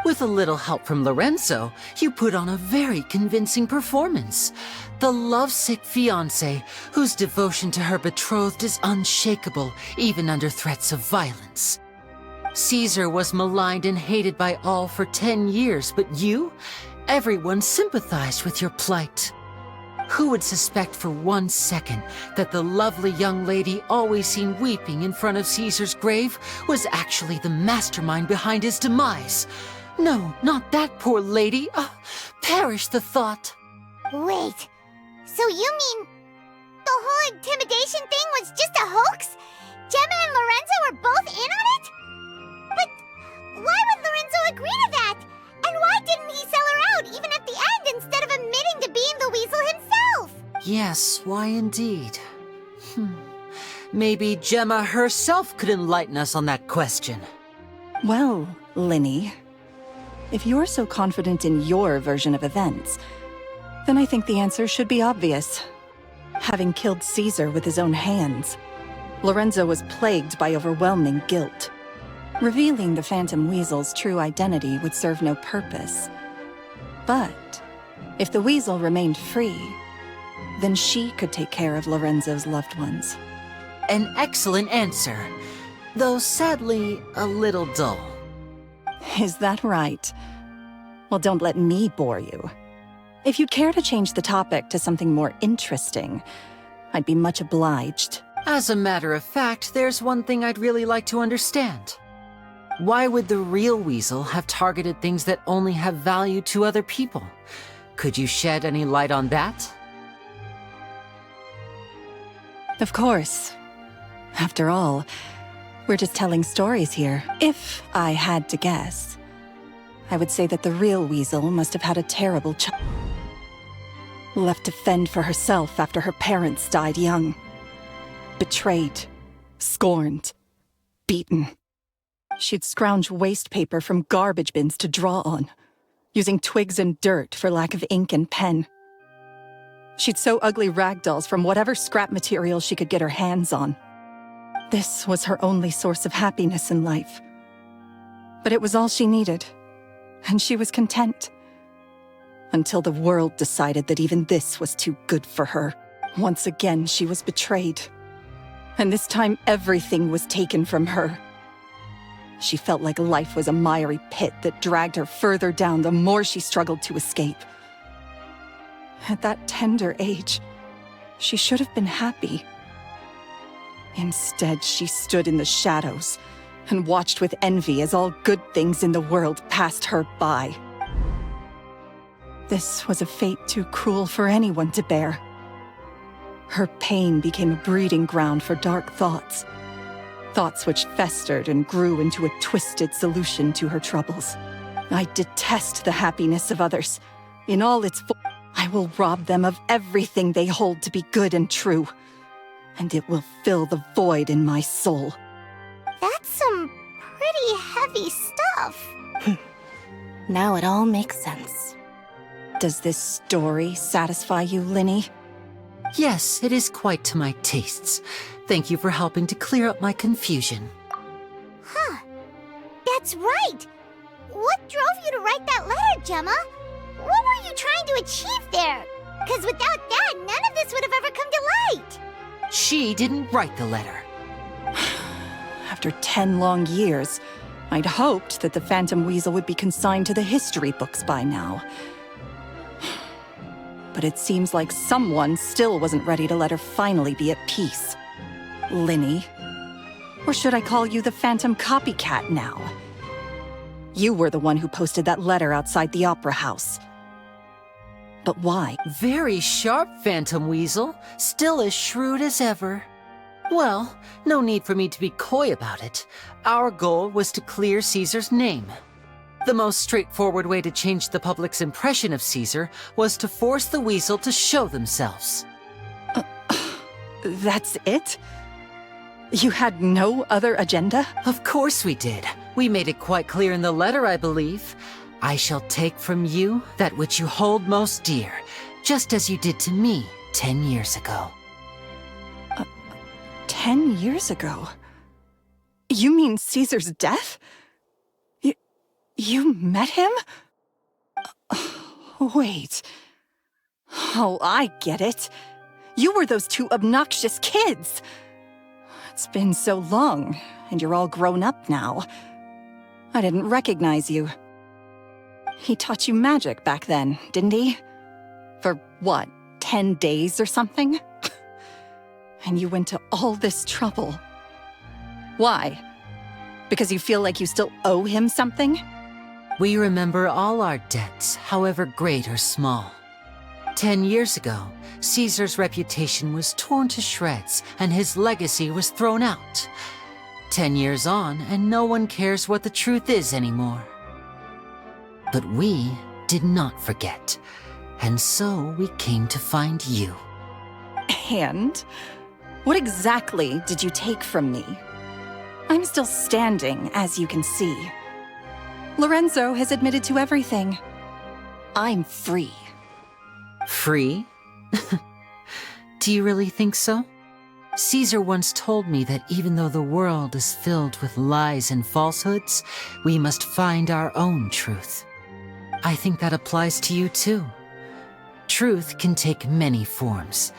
Speaker 5: With a little help from Lorenzo, you put on a very convincing performance. The lovesick fiancé, whose devotion to her betrothed is unshakable, even under threats of violence. Caesar was maligned and hated by all for 10 years, but you? Everyone sympathized with your plight. Who would suspect for 1 second that the lovely young lady always seen weeping in front of Caesar's grave was actually the mastermind behind his demise? No, not that poor lady. Perish the thought.
Speaker 3: Wait, so you mean the whole intimidation thing was just a hoax? Gemma and Lorenzo were both in on it? But why would Lorenzo agree to that? And why didn't he sell her out even at the end instead of admitting to being the weasel himself?
Speaker 5: Yes, why indeed? Maybe Gemma herself could enlighten us on that question.
Speaker 9: Well, Lyney, if you're so confident in your version of events, then I think the answer should be obvious. Having killed Caesar with his own hands, Lorenzo was plagued by overwhelming guilt. Revealing the Phantom Weasel's true identity would serve no purpose. But if the weasel remained free, then she could take care of Lorenzo's loved ones.
Speaker 5: An excellent answer, though sadly a little dull.
Speaker 9: Is that right? Well, don't let me bore you. If you'd care to change the topic to something more interesting, I'd be much obliged.
Speaker 5: As a matter of fact, there's one thing I'd really like to understand. Why would the real weasel have targeted things that only have value to other people? Could you shed any light on that?
Speaker 9: Of course. After all, we're just telling stories here. If I had to guess, I would say that the real Weasel must have had a terrible child. Left to fend for herself after her parents died young. Betrayed, scorned, beaten. She'd scrounge waste paper from garbage bins to draw on, using twigs and dirt for lack of ink and pen. She'd sew ugly rag dolls from whatever scrap material she could get her hands on. This was her only source of happiness in life. But it was all she needed, and she was content. Until the world decided that even this was too good for her. Once again, she was betrayed. And this time, everything was taken from her. She felt like life was a miry pit that dragged her further down the more she struggled to escape. At that tender age, she should have been happy. Instead, she stood in the shadows and watched with envy as all good things in the world passed her by. This was a fate too cruel for anyone to bear. Her pain became a breeding ground for dark thoughts. Thoughts which festered and grew into a twisted solution to her troubles. I detest the happiness of others. In all its I will rob them of everything they hold to be good and true. And it will fill the void in my soul.
Speaker 3: That's some pretty heavy stuff.
Speaker 14: Now it all makes sense.
Speaker 9: Does this story satisfy you, Lyney?
Speaker 5: Yes, it is quite to my tastes. Thank you for helping to clear up my confusion.
Speaker 3: Huh. That's right. What drove you to write that letter, Gemma? What were you trying to achieve there? Because without that, none of this would have ever come to light.
Speaker 5: She didn't write the letter.
Speaker 9: After 10 long years, I'd hoped that the Phantom Weasel would be consigned to the history books by now. But it seems like someone still wasn't ready to let her finally be at peace. Lyney. Or should I call you the Phantom Copycat now? You were the one who posted that letter outside the Opera House. But why?
Speaker 5: Very sharp, Phantom Weasel. Still as shrewd as ever. Well, no need for me to be coy about it. Our goal was to clear Caesar's name. The most straightforward way to change the public's impression of Caesar was to force the Weasel to show themselves.
Speaker 9: That's it? You had no other agenda?
Speaker 5: Of course we did. We made it quite clear in the letter, I believe. I shall take from you that which you hold most dear, just as you did to me 10 years ago.
Speaker 9: 10 years ago? You mean Caesar's death? You met him? Wait. Oh, I get it. You were those two obnoxious kids. It's been so long, and you're all grown up now. I didn't recognize you. He taught you magic back then, didn't he? For what, 10 days or something? And you went to all this trouble. Why? Because you feel like you still owe him something?
Speaker 5: We remember all our debts, however great or small. 10 years ago, Caesar's reputation was torn to shreds, and his legacy was thrown out. 10 years on, and no one cares what the truth is anymore. But we did not forget, and so we came to find you.
Speaker 9: And? What exactly did you take from me? I'm still standing, as you can see. Lorenzo has admitted to everything. I'm free.
Speaker 5: Free? Do you really think so? Caesar once told me that even though the world is filled with lies and falsehoods, we must find our own truth. I think that applies to you too. Truth can take many forms.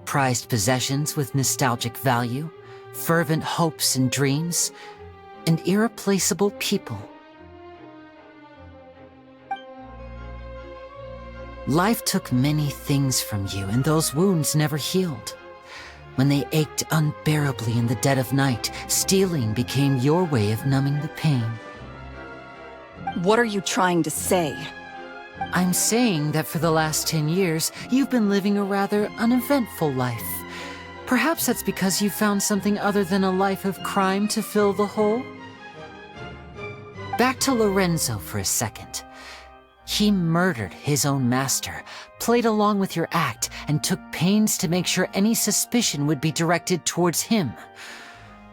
Speaker 5: Prized possessions with nostalgic value, fervent hopes and dreams, and irreplaceable people. Life took many things from you, and those wounds never healed. When they ached unbearably in the dead of night, stealing became your way of numbing the pain.
Speaker 9: What are you trying to say?
Speaker 5: I'm saying that for the last 10 years, you've been living a rather uneventful life. Perhaps that's because you found something other than a life of crime to fill the hole? Back to Lorenzo for a second. He murdered his own master, played along with your act, and took pains to make sure any suspicion would be directed towards him.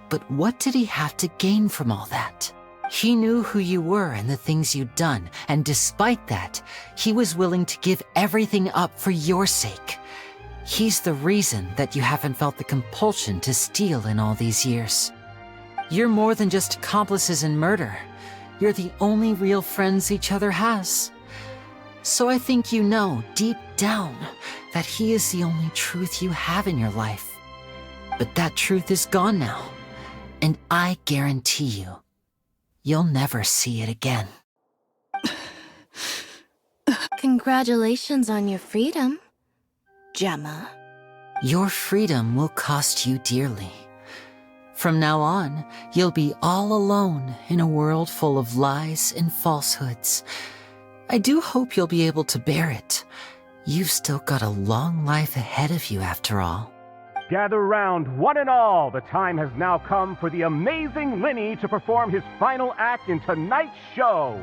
Speaker 5: But what did he have to gain from all that? He knew who you were and the things you'd done, and despite that, he was willing to give everything up for your sake. He's the reason that you haven't felt the compulsion to steal in all these years. You're more than just accomplices in murder. You're the only real friends each other has. So I think you know, deep down, that he is the only truth you have in your life. But that truth is gone now, and I guarantee you, you'll never see it again.
Speaker 14: Congratulations on your freedom, Gemma.
Speaker 5: Your freedom will cost you dearly. From now on, you'll be all alone in a world full of lies and falsehoods. I do hope you'll be able to bear it. You've still got a long life ahead of you after all.
Speaker 17: Gather round, one and all. The time has now come for the amazing Lyney to perform his final act in tonight's show.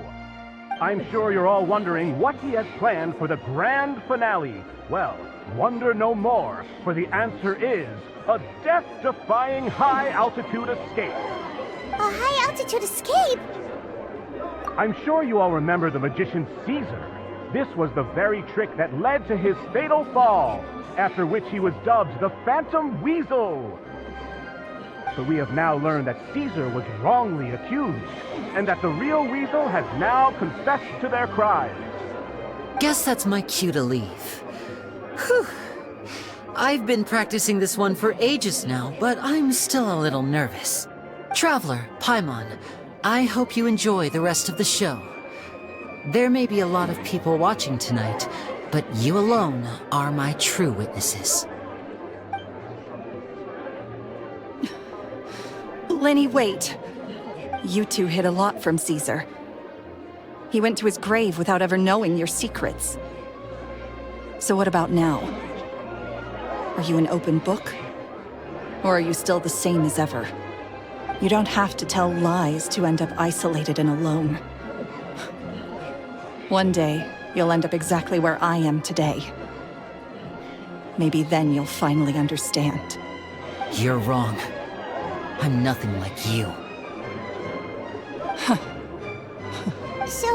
Speaker 17: I'm sure you're all wondering what he has planned for the grand finale. Well, wonder no more, for the answer is a death-defying high-altitude escape.
Speaker 3: A high-altitude escape?
Speaker 17: I'm sure you all remember the magician Caesar. This was the very trick that led to his fatal fall, after which he was dubbed the Phantom Weasel. But we have now learned that Caesar was wrongly accused, and that the real Weasel has now confessed to their crimes.
Speaker 5: Guess that's my cue to leave. Whew. I've been practicing this one for ages now, but I'm still a little nervous. Traveler, Piamon, I hope you enjoy the rest of the show. There may be a lot of people watching tonight, but you alone are my true witnesses.
Speaker 9: Lyney, wait. You two hid a lot from Caesar. He went to his grave without ever knowing your secrets. So what about now? Are you an open book? Or are you still the same as ever? You don't have to tell lies to end up isolated and alone. One day, you'll end up exactly where I am today. Maybe then you'll finally understand.
Speaker 5: You're wrong. I'm nothing like you.
Speaker 3: So,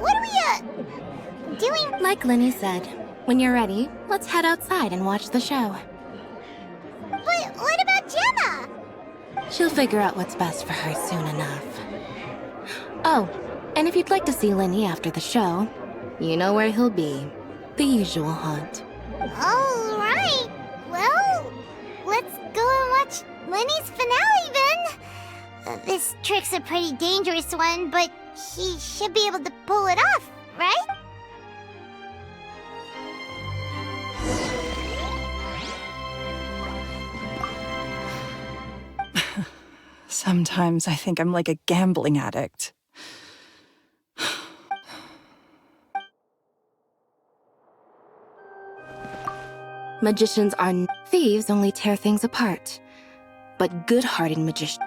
Speaker 3: what are we, doing?
Speaker 14: Like Lyney said, when you're ready, let's head outside and watch the show.
Speaker 3: But what about Gemma?
Speaker 14: She'll figure out what's best for her soon enough. Oh, and if you'd like to see Lyney after the show, you know where he'll be. The usual haunt.
Speaker 3: All right. Well, let's go and watch Lyney's finale then. This trick's a pretty dangerous one, but he should be able to pull it off, right?
Speaker 9: Sometimes I think I'm like a gambling addict.
Speaker 14: Magicians are thieves only tear things apart. But good-hearted magicians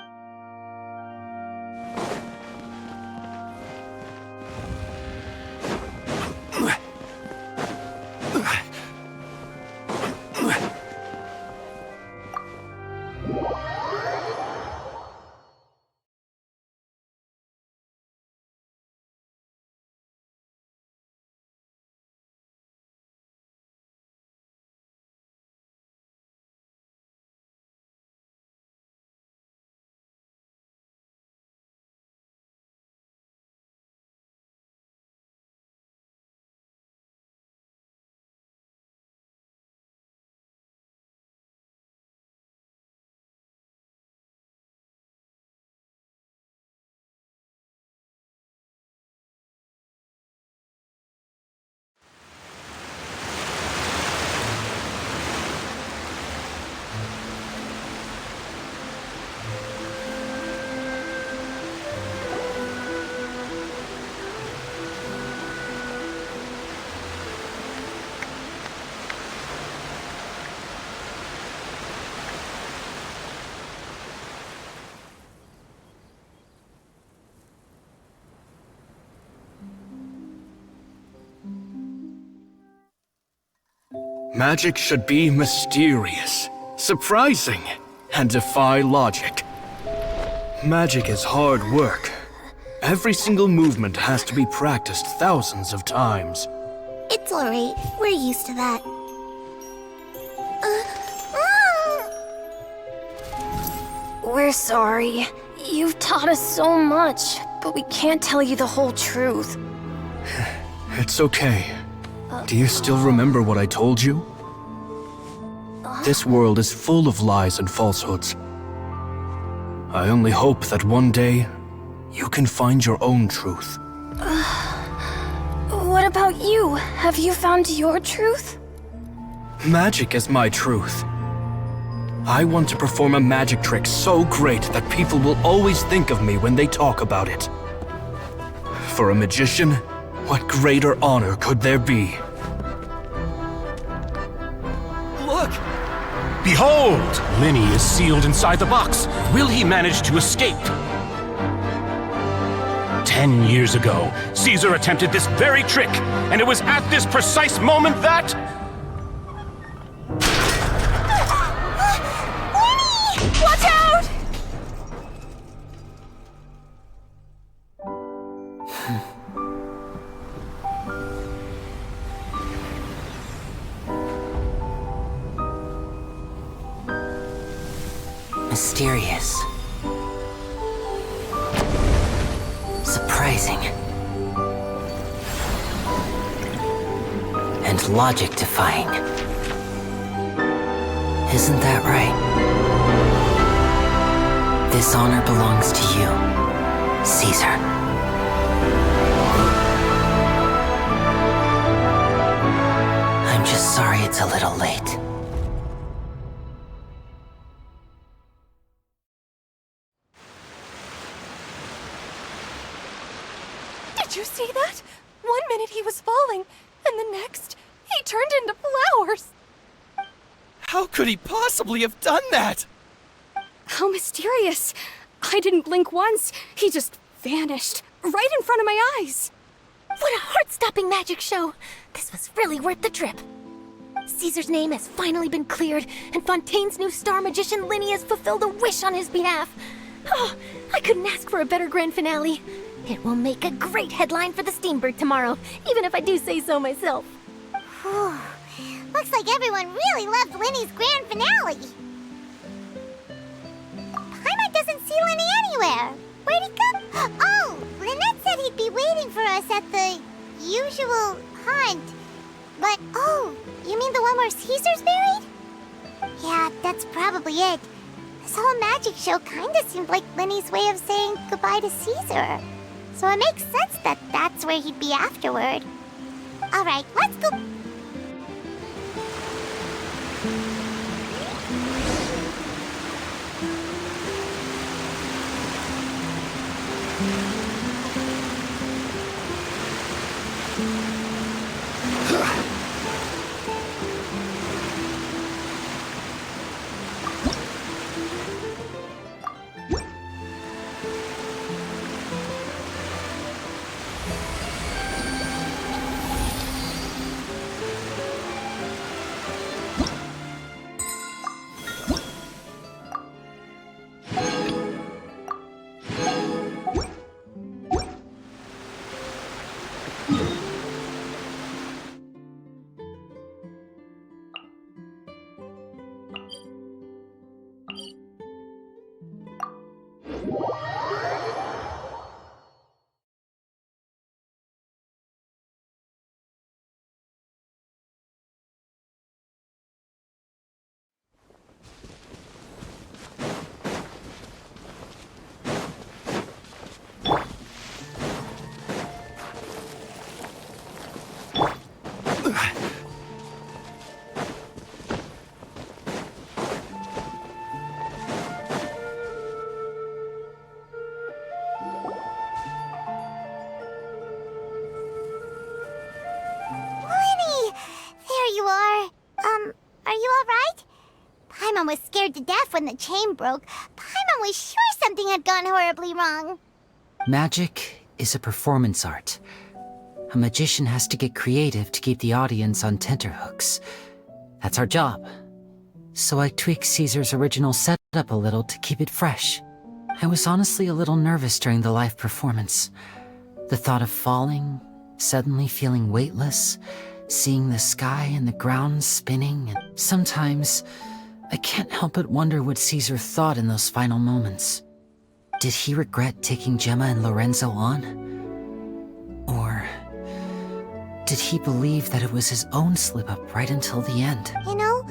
Speaker 12: Magic should be mysterious, surprising, and defy logic. Magic is hard work. Every single movement has to be practiced thousands of times.
Speaker 3: It's alright. We're used to that.
Speaker 4: We're sorry. You've taught us so much, but we can't tell you the whole truth.
Speaker 12: It's okay. Do you still remember what I told you? This world is full of lies and falsehoods. I only hope that one day, you can find your own truth.
Speaker 4: What about you? Have you found your truth?
Speaker 12: Magic is my truth. I want to perform a magic trick so great that people will always think of me when they talk about it. For a magician, what greater honor could there be?
Speaker 17: Look! Behold! Lyney is sealed inside the box. Will he manage to escape? 10 years ago, Caesar attempted this very trick, and it was at this precise moment that...
Speaker 4: Watch out!
Speaker 5: Mysterious. Surprising. And logic-defying. Isn't that right? This honor belongs to you, Caesar. I'm just sorry it's a little late.
Speaker 4: Did you see that? 1 minute he was falling, and the next, he turned into flowers.
Speaker 8: How could he possibly have done that?
Speaker 4: How mysterious. I didn't blink once. He just vanished, right in front of my eyes.
Speaker 2: What a heart-stopping magic show! This was really worth the trip. Caesar's name has finally been cleared, and Fontine's new star magician Lyney has fulfilled a wish on his behalf. Oh, I couldn't ask for a better grand finale. It will make a great headline for the Steambird tomorrow, even if I do say so myself.
Speaker 3: Looks like everyone really loved Lyney's grand finale. Paimon doesn't see Lyney anywhere. Where'd he go? Oh, Lynette said he'd be waiting for us at the usual hunt. But, oh, you mean the one where Caesar's buried? Yeah, that's probably it. This whole magic show kinda seemed like Lyney's way of saying goodbye to Caesar. So it makes sense that that's where he'd be afterward. Alright, let's go. Paimon was scared to death when the chain broke. Paimon was sure something had gone horribly wrong.
Speaker 5: Magic is a performance art. A magician has to get creative to keep the audience on tenterhooks. That's our job. So I tweaked Caesar's original setup a little to keep it fresh. I was honestly a little nervous during the live performance. The thought of falling, suddenly feeling weightless, seeing the sky and the ground spinning, and sometimes I can't help but wonder what Caesar thought in those final moments. Did he regret taking Gemma and Lorenzo on? Or did he believe that it was his own slip-up right until the end?
Speaker 3: You know,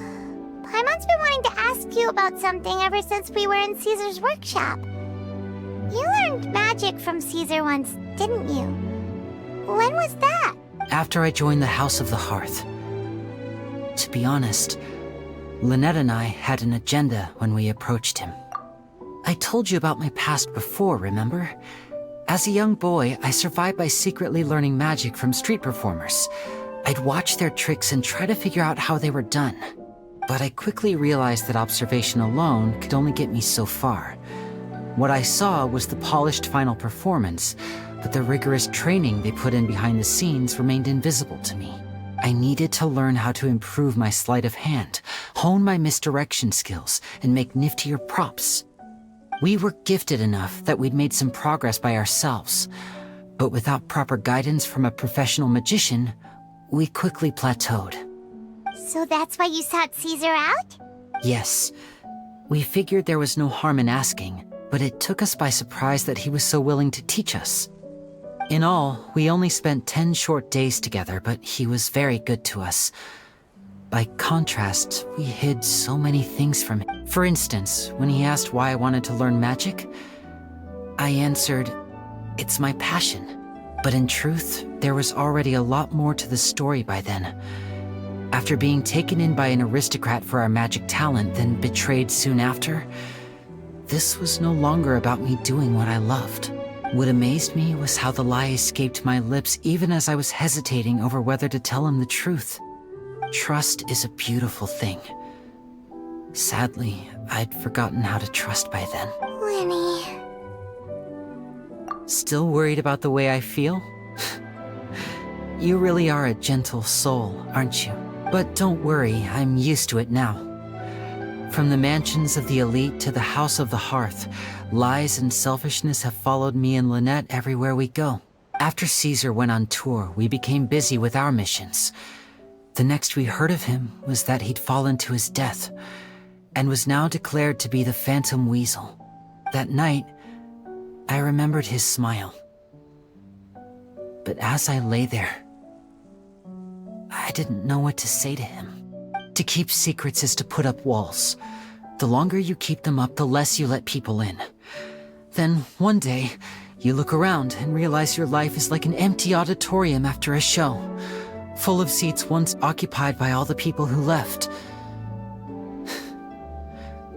Speaker 3: Paimon's been wanting to ask you about something ever since we were in Caesar's workshop. You learned magic from Caesar once, didn't you? When was that?
Speaker 5: After I joined the House of the Hearth. To be honest, Lynette and I had an agenda when we approached him. I told you about my past before, remember? As a young boy, I survived by secretly learning magic from street performers. I'd watch their tricks and try to figure out how they were done. But I quickly realized that observation alone could only get me so far. What I saw was the polished final performance, but the rigorous training they put in behind the scenes remained invisible to me. I needed to learn how to improve my sleight of hand, hone my misdirection skills, and make niftier props. We were gifted enough that we'd made some progress by ourselves, but without proper guidance from a professional magician, we quickly plateaued.
Speaker 3: So that's why you sought Caesar out?
Speaker 5: Yes. We figured there was no harm in asking, but it took us by surprise that he was so willing to teach us. In all, we only spent 10 short days together, but he was very good to us. By contrast, we hid so many things from him. For instance, when he asked why I wanted to learn magic, I answered, "It's my passion." But in truth, there was already a lot more to the story by then. After being taken in by an aristocrat for our magic talent, then betrayed soon after, this was no longer about me doing what I loved. What amazed me was how the lie escaped my lips even as I was hesitating over whether to tell him the truth. Trust is a beautiful thing. Sadly, I'd forgotten how to trust by then.
Speaker 3: Lyney.
Speaker 5: Still worried about the way I feel? You really are a gentle soul, aren't you? But don't worry, I'm used to it now. From the mansions of the elite to the House of the Hearth, lies and selfishness have followed me and Lynette everywhere we go. After Caesar went on tour, we became busy with our missions. The next we heard of him was that he'd fallen to his death, and was now declared to be the Phantom Weasel. That night, I remembered his smile. But as I lay there, I didn't know what to say to him. To keep secrets is to put up walls. The longer you keep them up, the less you let people in. Then, one day, you look around and realize your life is like an empty auditorium after a show, full of seats once occupied by all the people who left.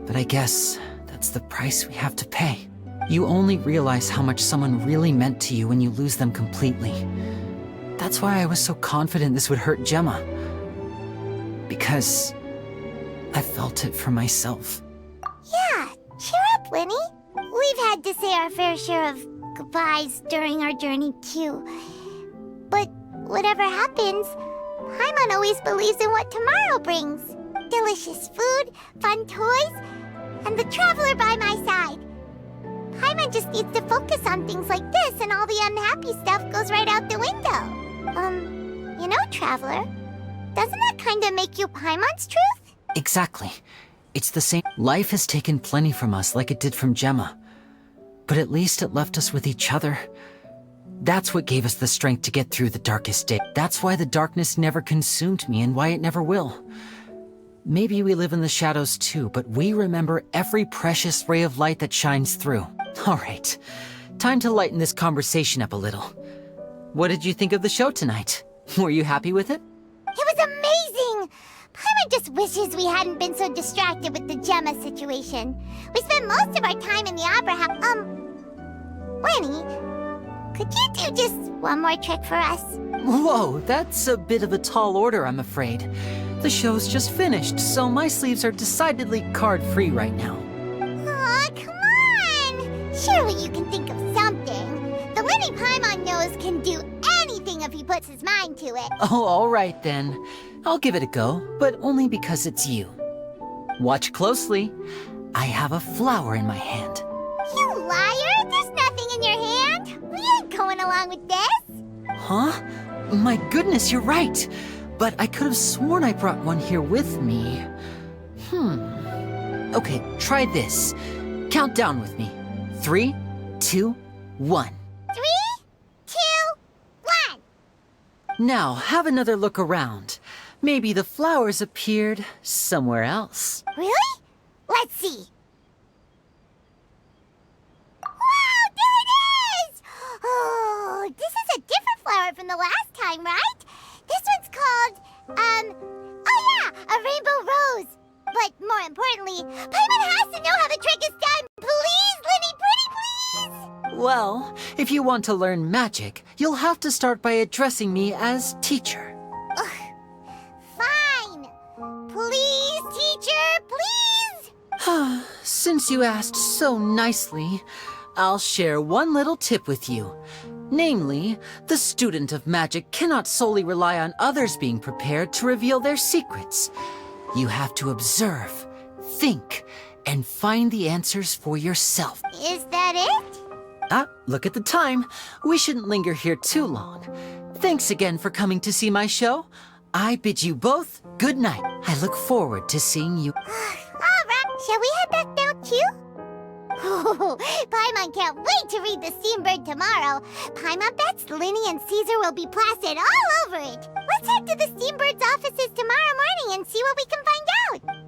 Speaker 5: But I guess that's the price we have to pay. You only realize how much someone really meant to you when you lose them completely. That's why I was so confident this would hurt Gemma. Because I felt it for myself.
Speaker 3: Yeah, cheer up, Lyney. We've had to say our fair share of goodbyes during our journey, too. But whatever happens, Paimon always believes in what tomorrow brings. Delicious food, fun toys, and the traveler by my side. Paimon just needs to focus on things like this, and all the unhappy stuff goes right out the window. You know, Traveler, doesn't that kind of make you Paimon's truth?
Speaker 5: Exactly. It's the same. Life has taken plenty from us, like it did from Gemma. But at least it left us with each other. That's what gave us the strength to get through the darkest day. That's why the darkness never consumed me, and why it never will. Maybe we live in the shadows too, but we remember every precious ray of light that shines through. All right, time to lighten this conversation up a little. What did you think of the show tonight? Were you happy with it?
Speaker 3: It was amazing! Paimon just wishes we hadn't been so distracted with the Gemma situation. We spent most of our time in the opera house. Lyney, could you do just one more trick for us?
Speaker 5: Whoa, that's a bit of a tall order, I'm afraid. The show's just finished, so my sleeves are decidedly card-free right now.
Speaker 3: Aw, come on! Surely you can think of something. The Lyney Paimon knows can do anything if he puts his mind to it.
Speaker 5: Oh, all right then. I'll give it a go, but only because it's you. Watch closely. I have a flower in my hand.
Speaker 3: You liar! There's nothing in your hand! We ain't going along with this!
Speaker 5: Huh? My goodness, you're right. But I could have sworn I brought one here with me. Okay, try this. Count down with me. 3, 2, 1.
Speaker 3: 3, 2, 1!
Speaker 5: Now, have another look around. Maybe the flowers appeared somewhere else.
Speaker 3: Really? Let's see. Wow, there it is! Oh, this is a different flower from the last time, right? This one's called, oh yeah, a rainbow rose. But more importantly, Paimon has to know how the trick is done. Please, Lyney, pretty please!
Speaker 5: Well, if you want to learn magic, you'll have to start by addressing me as teacher.
Speaker 3: Fine. Please, teacher, please!
Speaker 5: Since you asked so nicely, I'll share one little tip with you. Namely, the student of magic cannot solely rely on others being prepared to reveal their secrets. You have to observe, think, and find the answers for yourself.
Speaker 3: Is that it?
Speaker 5: Look at the time. We shouldn't linger here too long. Thanks again for coming to see my show. I bid you both good night. I look forward to seeing you.
Speaker 3: All right, shall we head back now too? Oh, Paimon can't wait to read The Steambird tomorrow. Paimon bets Lyney and Caesar will be plastered all over it. Let's head to the Steambird's offices tomorrow morning and see what we can find out.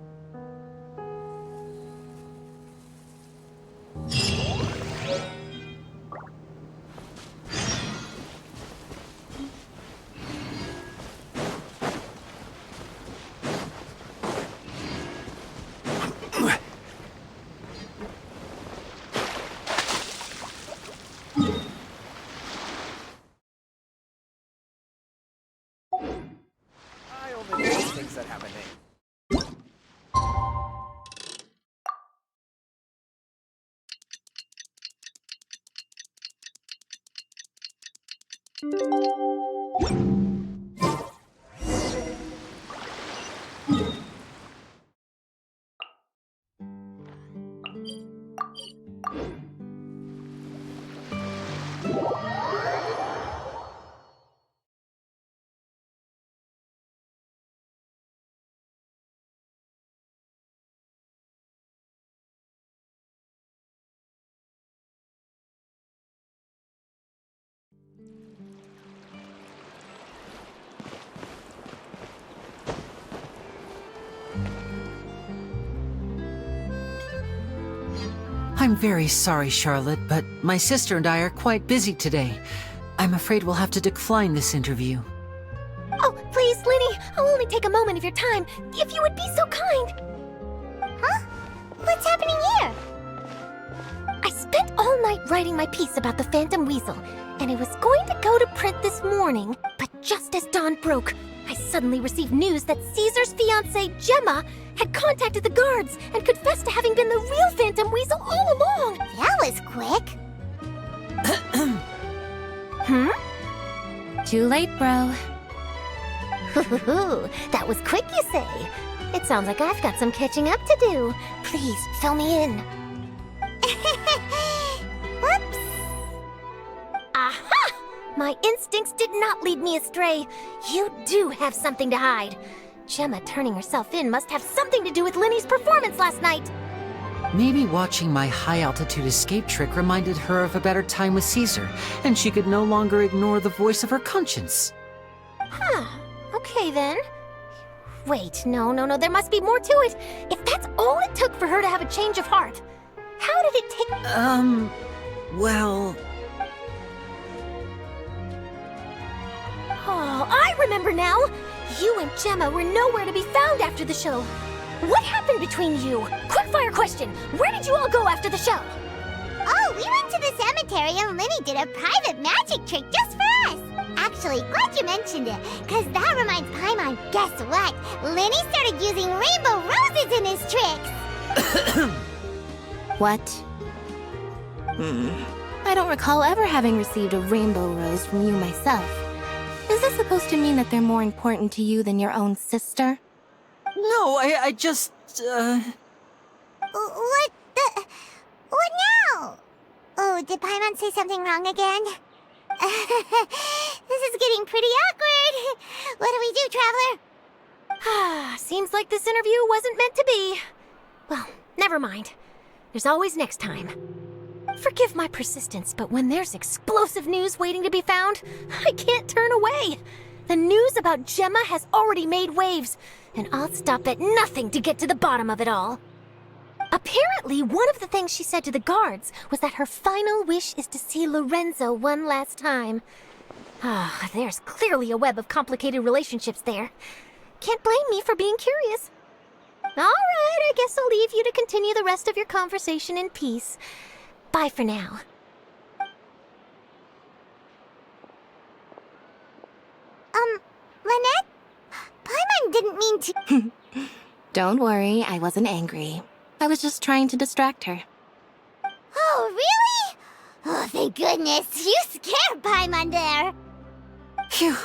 Speaker 8: I only know things that have a name.
Speaker 5: I'm very sorry, Charlotte, but my sister and I are quite busy today. I'm afraid we'll have to decline this interview.
Speaker 2: Oh, please, Lyney, I'll only take a moment of your time, if you would be so kind.
Speaker 3: Huh? What's happening here?
Speaker 2: I spent all night writing my piece about the Phantom Weasel, and it was going to go to print this morning, but just as dawn broke, I suddenly received news that Caesar's fiancée, Gemma, had contacted the guards and confessed to having been the real Phantom Weasel all along.
Speaker 3: That was quick.
Speaker 14: Too late, bro.
Speaker 2: That was quick, you say? It sounds like I've got some catching up to do. Please, fill me in.
Speaker 3: Whoops.
Speaker 2: Aha! My instincts did not lead me astray. You do have something to hide. Gemma turning herself in must have something to do with Lyney's performance last night.
Speaker 5: Maybe watching my high-altitude escape trick reminded her of a better time with Caesar, and she could no longer ignore the voice of her conscience.
Speaker 2: Huh. Okay, then. Wait, no, there must be more to it. If that's all it took for her to have a change of heart, how did it take...
Speaker 5: Well...
Speaker 2: Oh, I remember now! You and Gemma were nowhere to be found after the show. What happened between you? Quickfire question! Where did you all go after the show?
Speaker 3: Oh, we went to the cemetery and Lyney did a private magic trick just for us. Actually, glad you mentioned it, because that reminds Paimon, guess what? Lyney started using rainbow roses in his tricks!
Speaker 14: What? I don't recall ever having received a rainbow rose from you myself. Is this supposed to mean that they're more important to you than your own sister?
Speaker 5: No, I just,
Speaker 3: What the... What now? Oh, did Paimon say something wrong again? This is getting pretty awkward. What do we do, Traveler?
Speaker 2: Seems like this interview wasn't meant to be. Well, never mind. There's always next time. Forgive my persistence, but when there's explosive news waiting to be found, I can't turn away. The news about Gemma has already made waves, and I'll stop at nothing to get to the bottom of it all. Apparently, one of the things she said to the guards was that her final wish is to see Lorenzo one last time. There's clearly a web of complicated relationships there. Can't blame me for being curious. All right, I guess I'll leave you to continue the rest of your conversation in peace. Bye for now.
Speaker 3: Lynette? Paimon didn't mean to...
Speaker 14: Don't worry, I wasn't angry. I was just trying to distract her.
Speaker 3: Oh, really? Oh, thank goodness. You scared Paimon there.
Speaker 5: Phew.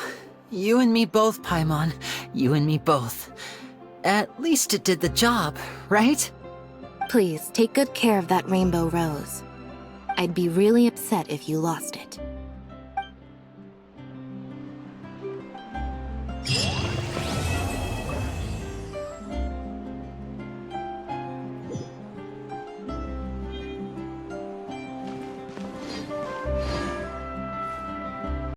Speaker 5: You and me both, Piamon. You and me both. At least it did the job, right?
Speaker 14: Please, take good care of that rainbow rose. I'd be really upset if you lost it.